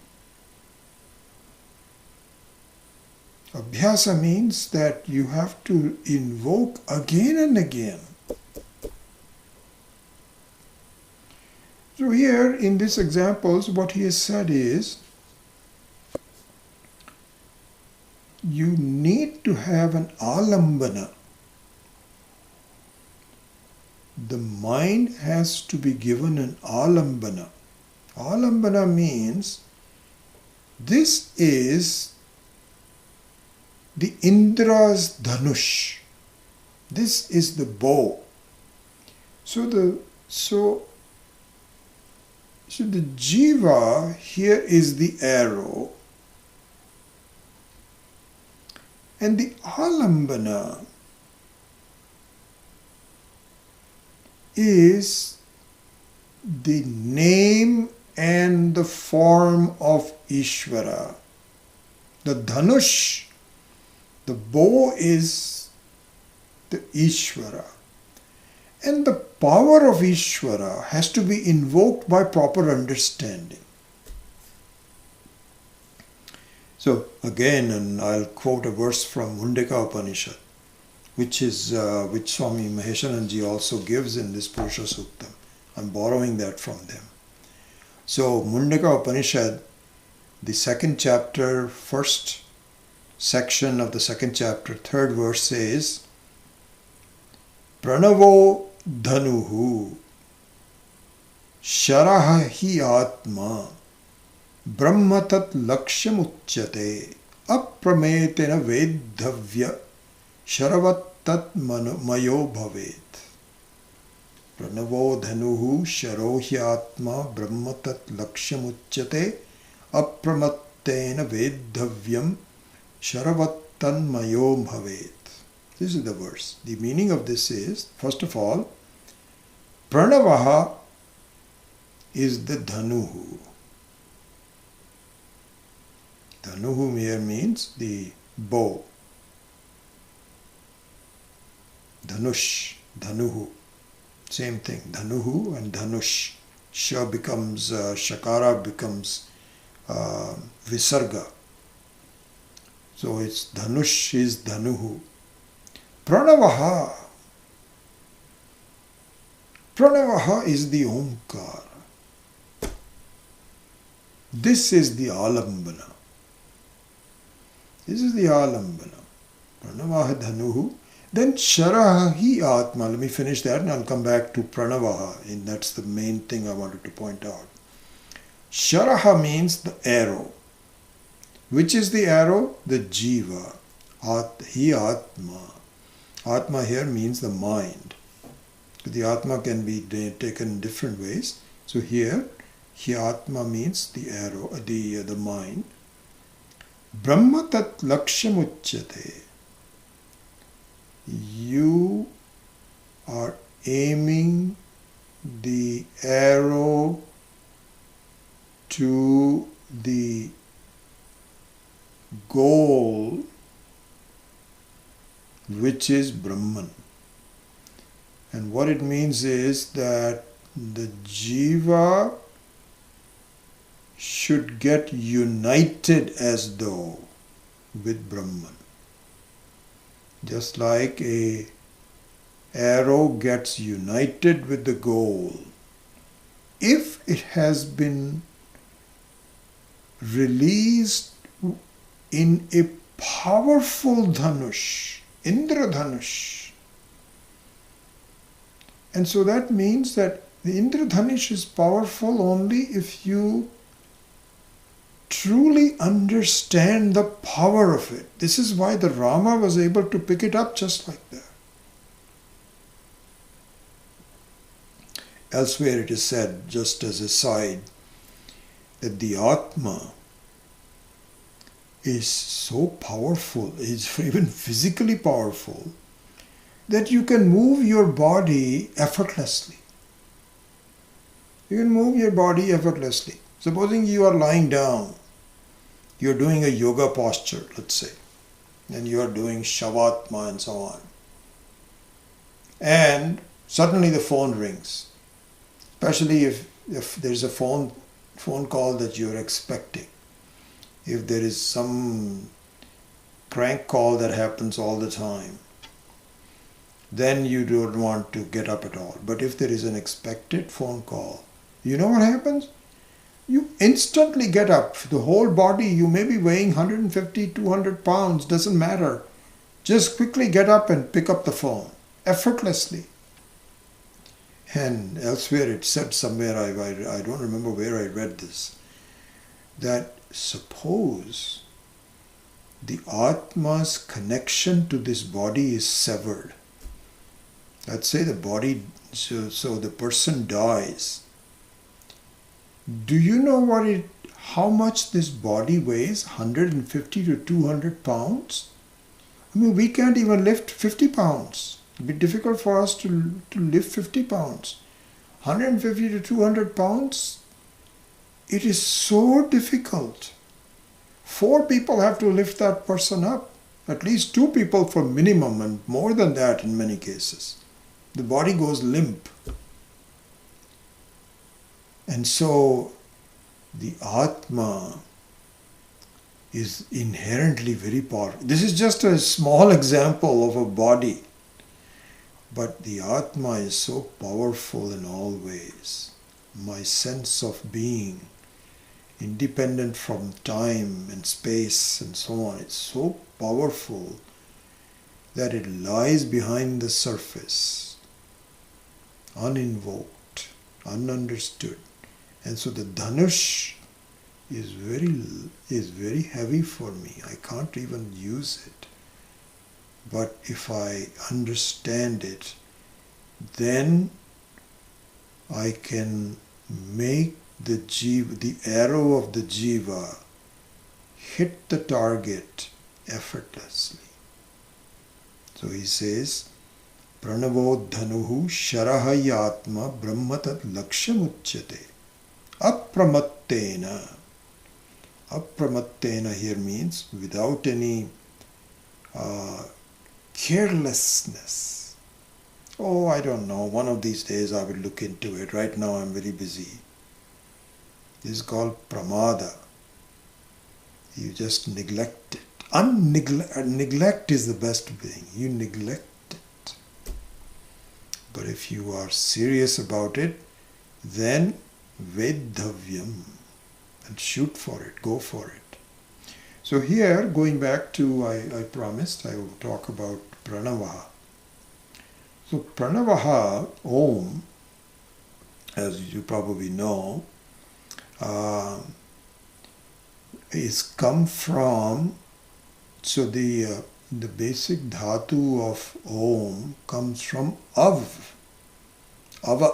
Abhyasa means that you have to invoke again and again. So here in these examples, what he has said is, you need to have an alambana. The mind has to be given an alambana. Alambana means this is the Indra's dhanush. This is the bow. So the jiva here is the arrow, and the alambana is the name and the form of Ishvara. The dhanush, the bow, is the Ishvara. And the power of Ishvara has to be invoked by proper understanding. So again, and I'll quote a verse from Mundaka Upanishad, which Swami Maheshananji also gives in this Purusha Suktam. I'm borrowing that from them. So Mundaka Upanishad, the second chapter, first section of the second chapter, third verse says, Pranavo dhanuhu sharaha hi atma brahmatat lakshamuchyate aprametena vedhavya sharavattat mayo bhavet. Pranavo dhanuhu sharohyatma brahmatat lakshamuchyate apramatena vedhavyam sharavattan mayo bhavet. This is the verse. The meaning of this is, first of all, Pranavaha is the dhanuhu. Dhanuhu here means the bow. Dhanush, dhanuhu. Same thing. Dhanuhu and dhanush. Sha becomes, shakara becomes visarga. So it's dhanush is dhanuhu. Pranavaha. Pranavaha is the Omkar. This is the Alambana. This is the Alambana. Pranavaha dhanuhu. Then Sharaha hi Atma. Let me finish that and I'll come back to Pranavaha. And that's the main thing I wanted to point out. Sharaha means the arrow. Which is the arrow? The Jiva. Hi Atma. Atma here means the mind. The Atma can be taken in different ways. So here, Hi Atma means the arrow, the mind. Brahma tat lakshamuchyate. You are aiming the arrow to the goal, which is Brahman. And what it means is that the Jiva should get united as though with Brahman. Just like a arrow gets united with the goal, if it has been released in a powerful dhanush, Indradhanush. And so that means that the Indradhanush is powerful only if you truly understand the power of it. This is why the Rama was able to pick it up just like that. Elsewhere it is said, just as a side, that the Atma is so powerful, is even physically powerful, that you can move your body effortlessly. You can move your body effortlessly. Supposing you are lying down, you're doing a yoga posture, let's say, and you are doing Shavatma and so on. And suddenly the phone rings, especially if there's a phone call that you're expecting. If there is some crank call that happens all the time, then you don't want to get up at all. But if there is an expected phone call, you know what happens? You instantly get up. The whole body, you may be weighing 150, 200 pounds, doesn't matter. Just quickly get up and pick up the phone, effortlessly. And elsewhere it said somewhere, I don't remember where I read this, that suppose the Atma's connection to this body is severed. Let's say the body, so the person dies. Do you know how much this body weighs? 150 to 200 pounds? I mean, we can't even lift 50 pounds. It would be difficult for us to lift 50 pounds. 150 to 200 pounds, it is so difficult. 4 people have to lift that person up. At least 2 people for minimum, and more than that in many cases. The body goes limp. And so the Atma is inherently very powerful. This is just a small example of a body, but the Atma is so powerful in all ways. My sense of being, independent from time and space and so on, it's so powerful that it lies behind the surface, uninvoked, ununderstood. And so the dhanush is very heavy for me. I can't even use it. But if I understand it, then I can make the arrow of the jiva hit the target effortlessly. So he says, Pranavo dhanuhu sharahayatma brahmatat lakshamuchyate apramattena. Apramattena here means without any carelessness. Oh, I don't know. One of these days I will look into it. Right now I'm very busy. This is called pramada. You just neglect it. Neglect is the best thing. You neglect it. But if you are serious about it, then vedhavyam, and shoot for it, go for it. So here, going back to, I promised I will talk about pranavaha. So pranavaha, Om, as you probably know, is come from, so the basic dhatu of Om comes from Av. Ava.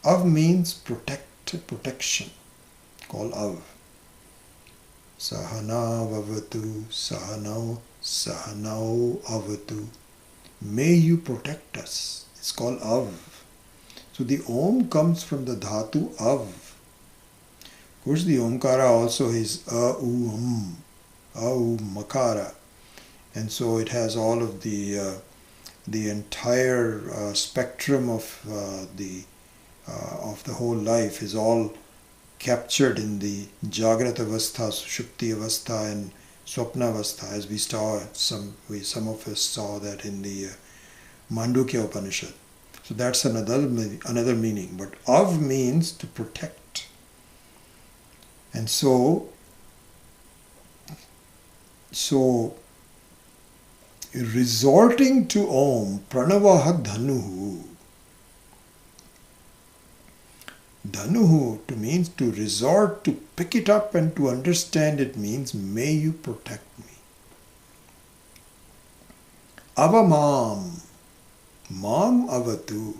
Av means protection, called Av. Sahana vavatu, sahanau avatu. May you protect us. It's called Av. So the Om comes from the dhatu Av. Of course, the Omkara also is A-U-M, makara. And so it has all of the entire spectrum of the whole life is all captured in the Jagrat Avastha, Sushupti Avastha and Swapna Avastha, as we saw, some of us saw that in the Mandukya Upanishad. So that's another meaning. But Av means to protect. And so resorting to Om, Pranavaha Dhanuhu. Dhanuhu to means to resort, to pick it up and to understand it means may you protect me. Avamam, Mam avatu.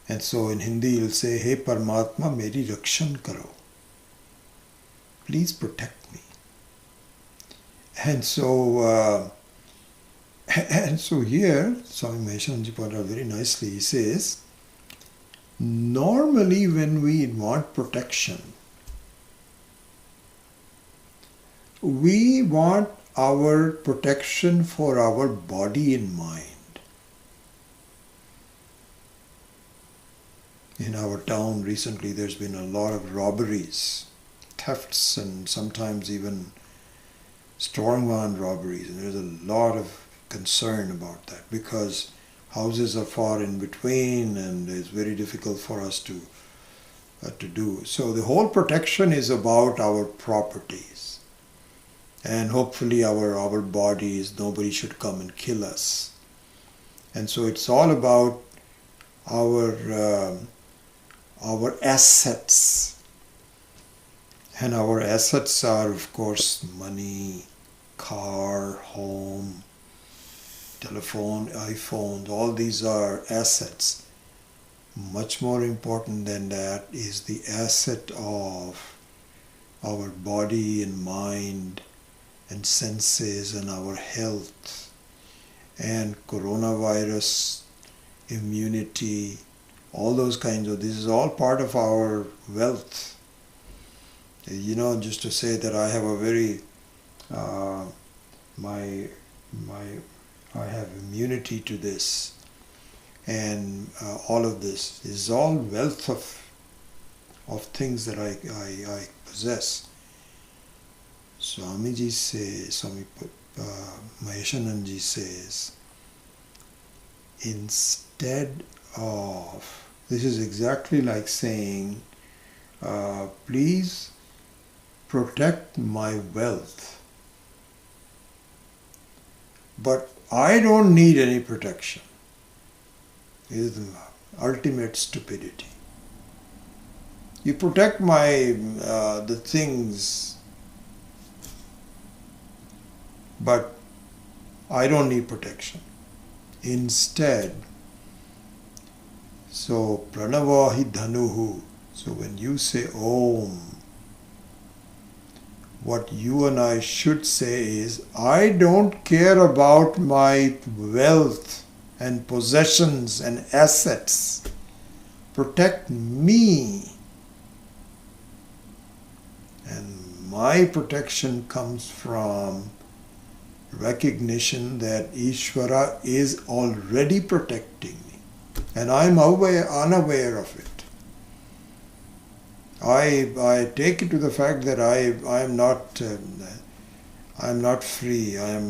And so in Hindi you'll say, Hey Paramatma, meri rakshan karo. Please protect me. And so here, Swami Maheshanji pointed out very nicely, he says, normally when we want protection, we want our protection for our body and mind. In our town recently there's been a lot of robberies, thefts, and sometimes even strong-arm robberies, and there's a lot of concern about that because houses are far in between and it's very difficult for us to do. So the whole protection is about our properties and hopefully our bodies, nobody should come and kill us. And so it's all about our assets. And our assets are, of course, money, car, home, telephone, iPhone, all these are assets. Much more important than that is the asset of our body and mind and senses and our health and coronavirus, immunity, all those kinds of, this is all part of our wealth. You know, just to say that I have a very, I have immunity to this, and all of this is all wealth of things that I possess. Swamiji says, Swami Maheshananji says, instead of, this is exactly like saying, please protect my wealth, but I don't need any protection. It is the ultimate stupidity. You protect the things, but I don't need protection. Instead, so pranavahi dhanuhu, so when you say Om, what you and I should say is, I don't care about my wealth and possessions and assets. Protect me. And my protection comes from recognition that Ishvara is already protecting me, and I'm unaware of it. I take it to the fact that I'm not free. I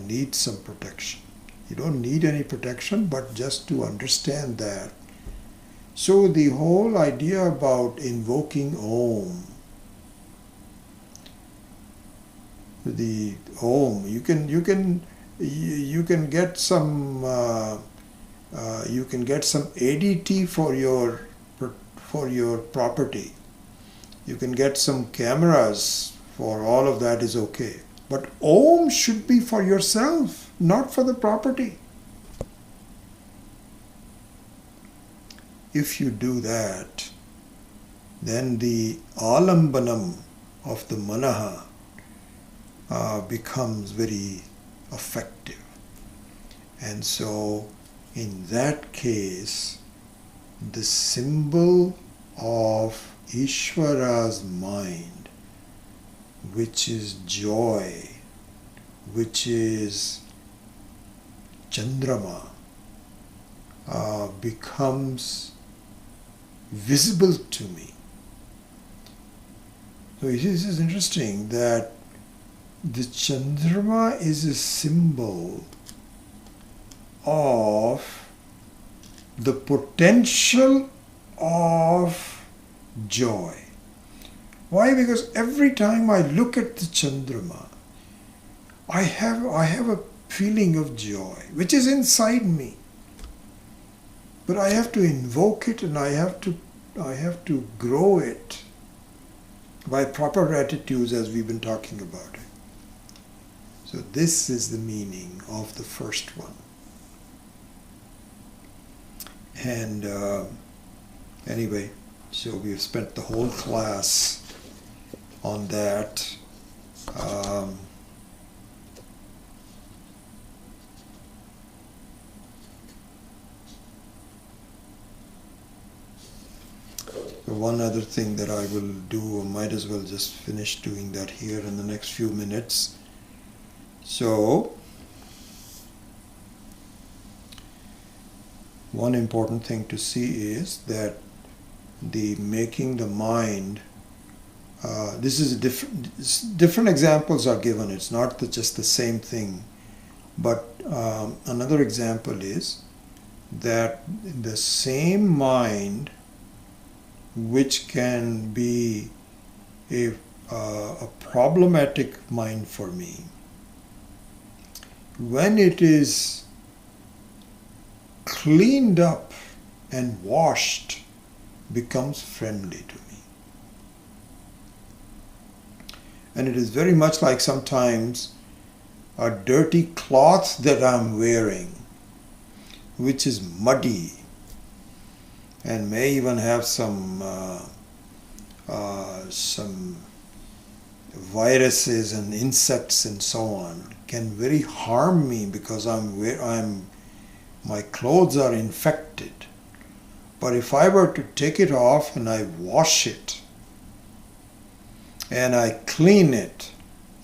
need some protection. You don't need any protection, but just to understand that. So the whole idea about invoking Om, the Om, you can get some ADT for your property. You can get some cameras for all of that is okay. But Om should be for yourself, not for the property. If you do that, then the alambanam of the manaha becomes very effective. And so, in that case, the symbol of Ishvara's mind, which is joy, which is Chandrama, becomes visible to me. So this is interesting that the Chandrama is a symbol of the potential of joy. Why? Because every time I look at the Chandrama, I have a feeling of joy, which is inside me. But I have to invoke it, and I have to grow it by proper attitudes, as we've been talking about it. So this is the meaning of the first one. And anyway, so we've spent the whole class on that. One other thing that I will do, or might as well just finish doing that here in the next few minutes. So, one important thing to see is that the making the mind, this is different examples are given. It's not just the same thing. But another example is that the same mind, which can be a problematic mind for me, when it is cleaned up and washed, becomes friendly to me. And it is very much like sometimes a dirty cloth that I'm wearing, which is muddy and may even have some viruses and insects and so on, can very harm me because my clothes are infected. But if I were to take it off and I wash it and I clean it,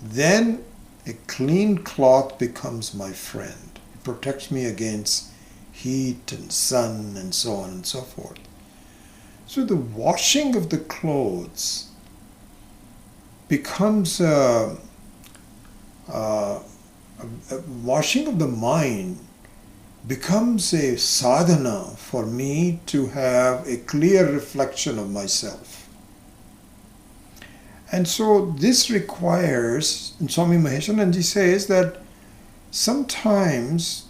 then a clean cloth becomes my friend. It protects me against heat and sun and so on and so forth. So the washing of the clothes becomes washing of the mind becomes a sadhana for me to have a clear reflection of myself. And so this requires, and Swami Maheshananji says that sometimes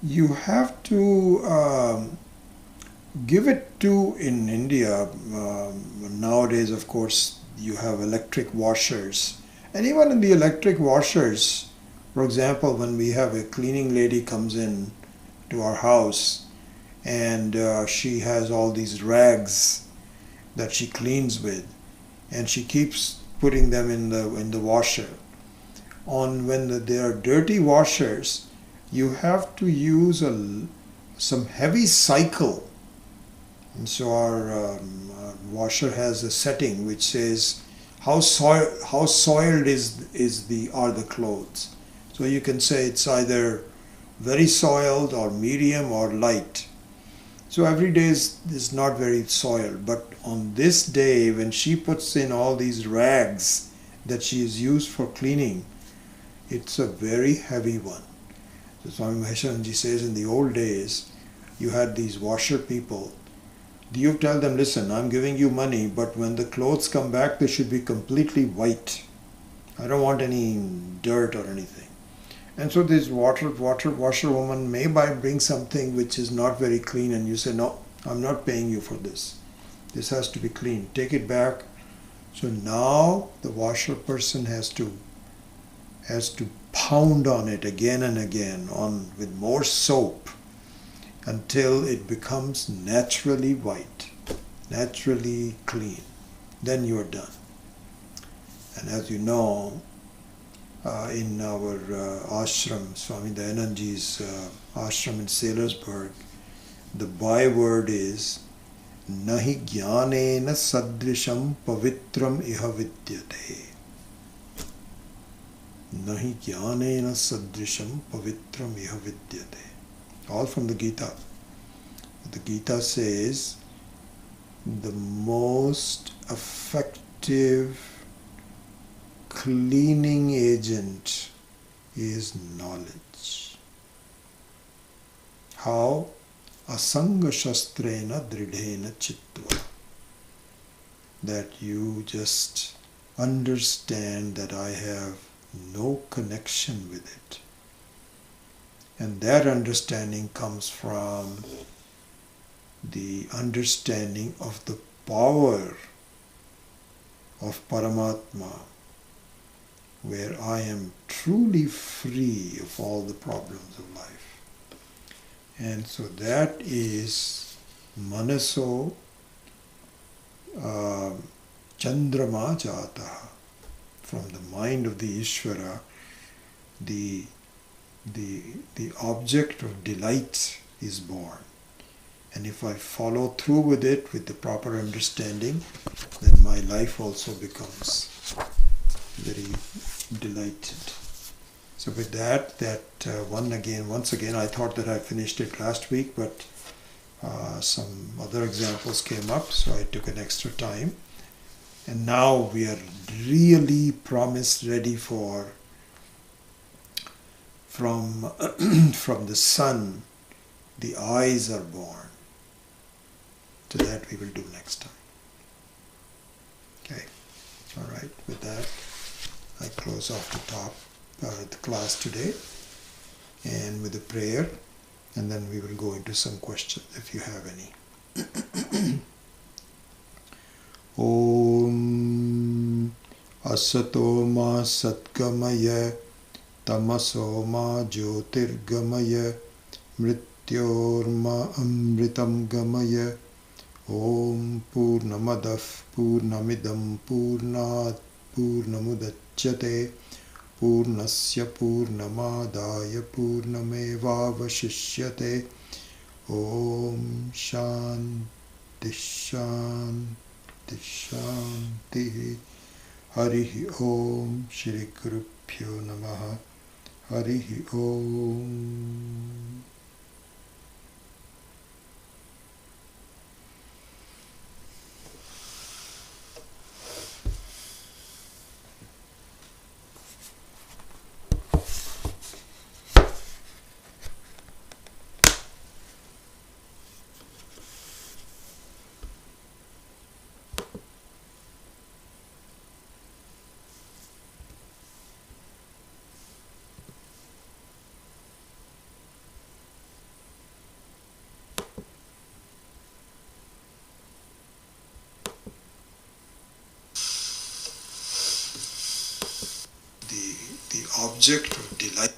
you have to give it to, in India, nowadays of course you have electric washers. And even in the electric washers, for example, when we have a cleaning lady comes in to our house and she has all these rags that she cleans with, and she keeps putting them in the washer. When there are dirty washers, you have to use some heavy cycle. And so our washer has a setting which says how soiled are the clothes. So you can say it's either very soiled or medium or light. So every day is not very soiled, but on this day when she puts in all these rags that she is used for cleaning, it's a very heavy one. So Swami Maheshananji says in the old days, you had these washer people. You tell them, listen, I'm giving you money, but when the clothes come back, they should be completely white. I don't want any dirt or anything. And so this washerwoman may bring something which is not very clean, and you say, no, I'm not paying you for this. This has to be clean. Take it back. So now the washer person has to pound on it again and again with more soap until it becomes naturally white, naturally clean. Then you are done. And as you know, in our ashram, Swami Dayananji's ashram in Sailorsburg, the byword is Nahi jnanena sadrisham pavitram iha vidyate. Nahi jnanena sadrisham pavitram iha vidyate. All from the Gita. The Gita says the most effective cleaning agent is knowledge. How? Asanga shastrena dridhena chittva. That you just understand that I have no connection with it. And that understanding comes from the understanding of the power of Paramatma, where I am truly free of all the problems of life. And so that is Manaso Chandrama Jataha. From the mind of the Ishvara, the object of delight is born. And if I follow through with it with the proper understanding, then my life also becomes very delighted. So with that once again, I thought that I finished it last week, but some other examples came up, so I took an extra time. And now we are really promised ready from the sun, the eyes are born. So that we will do next time. Okay. All right. With that, I close off the class today, and with a prayer, and then we will go into some questions if you have any. Om Asato ma satgamaya tamaso ma jyotirgamaya mrityorma amritam gamaya. Om Purnamadav Purnamidam Purnat Purnamudachyate Purnasya Purnamadaya Purnamevavashishyate. Om Shanti Shanti Shanti. Harihi Om Shri Gurubhyo Namaha. Harihi Om. object of delight.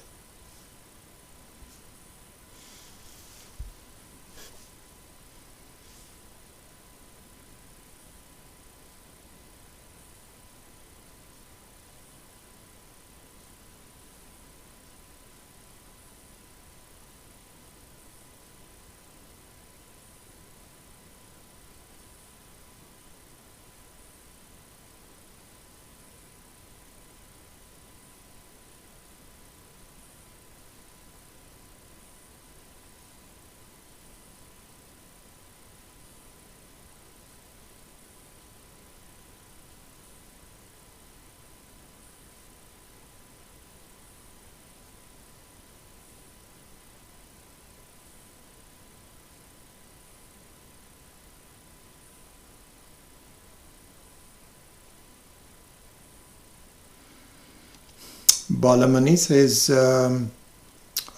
Balamani says,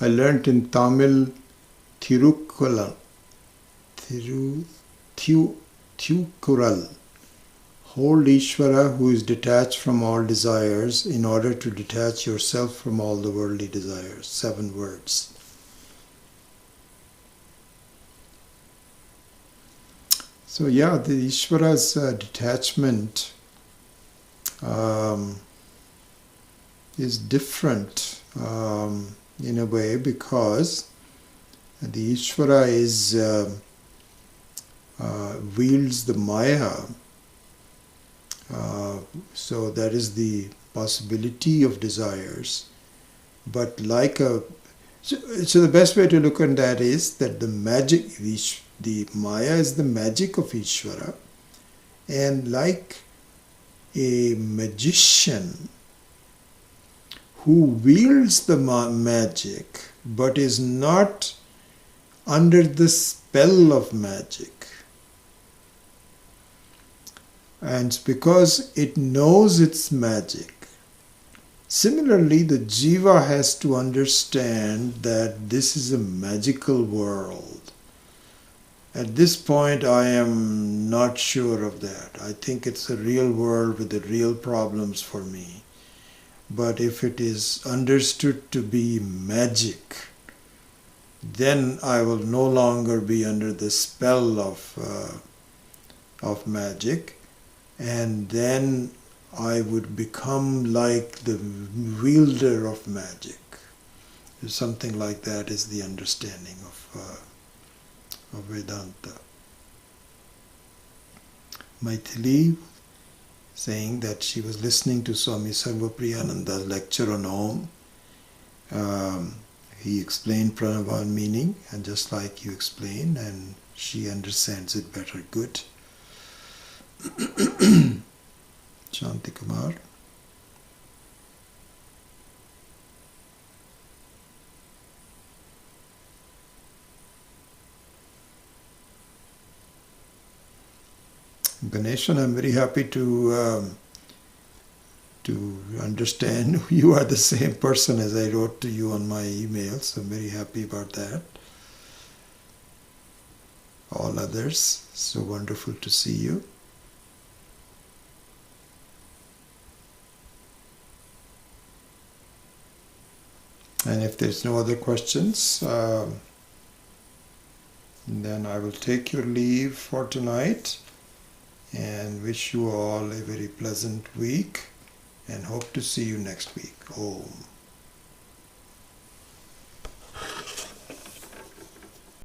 I learnt in Tamil Thirukkural, Thukkural. Hold Ishvara who is detached from all desires in order to detach yourself from all the worldly desires. 7 words. So yeah, the Ishvara's detachment is different in a way, because the Ishvara is wields the Maya, so that is the possibility of desires. But like so the best way to look at that is that the magic, the Maya is the magic of Ishvara, and like a magician who wields the magic but is not under the spell of magic, and because it knows its magic. Similarly, the jiva has to understand that this is a magical world. At this point, I am not sure of that. I think it's a real world with the real problems for me. But if it is understood to be magic, then I will no longer be under the spell of magic, and then I would become like the wielder of magic. Something like that is the understanding of Vedanta. Maithili saying that she was listening to Swami Sarvapriyananda's lecture on Om. He explained Pranavan meaning, and just like you explained, and she understands it better. Good. Shanti Kumar. Ganeshan, I'm very happy to understand you are the same person as I wrote to you on my email, so I'm very happy about that. All others, so wonderful to see you. And if there's no other questions, then I will take your leave for tonight and wish you all a very pleasant week, and hope to see you next week. Om.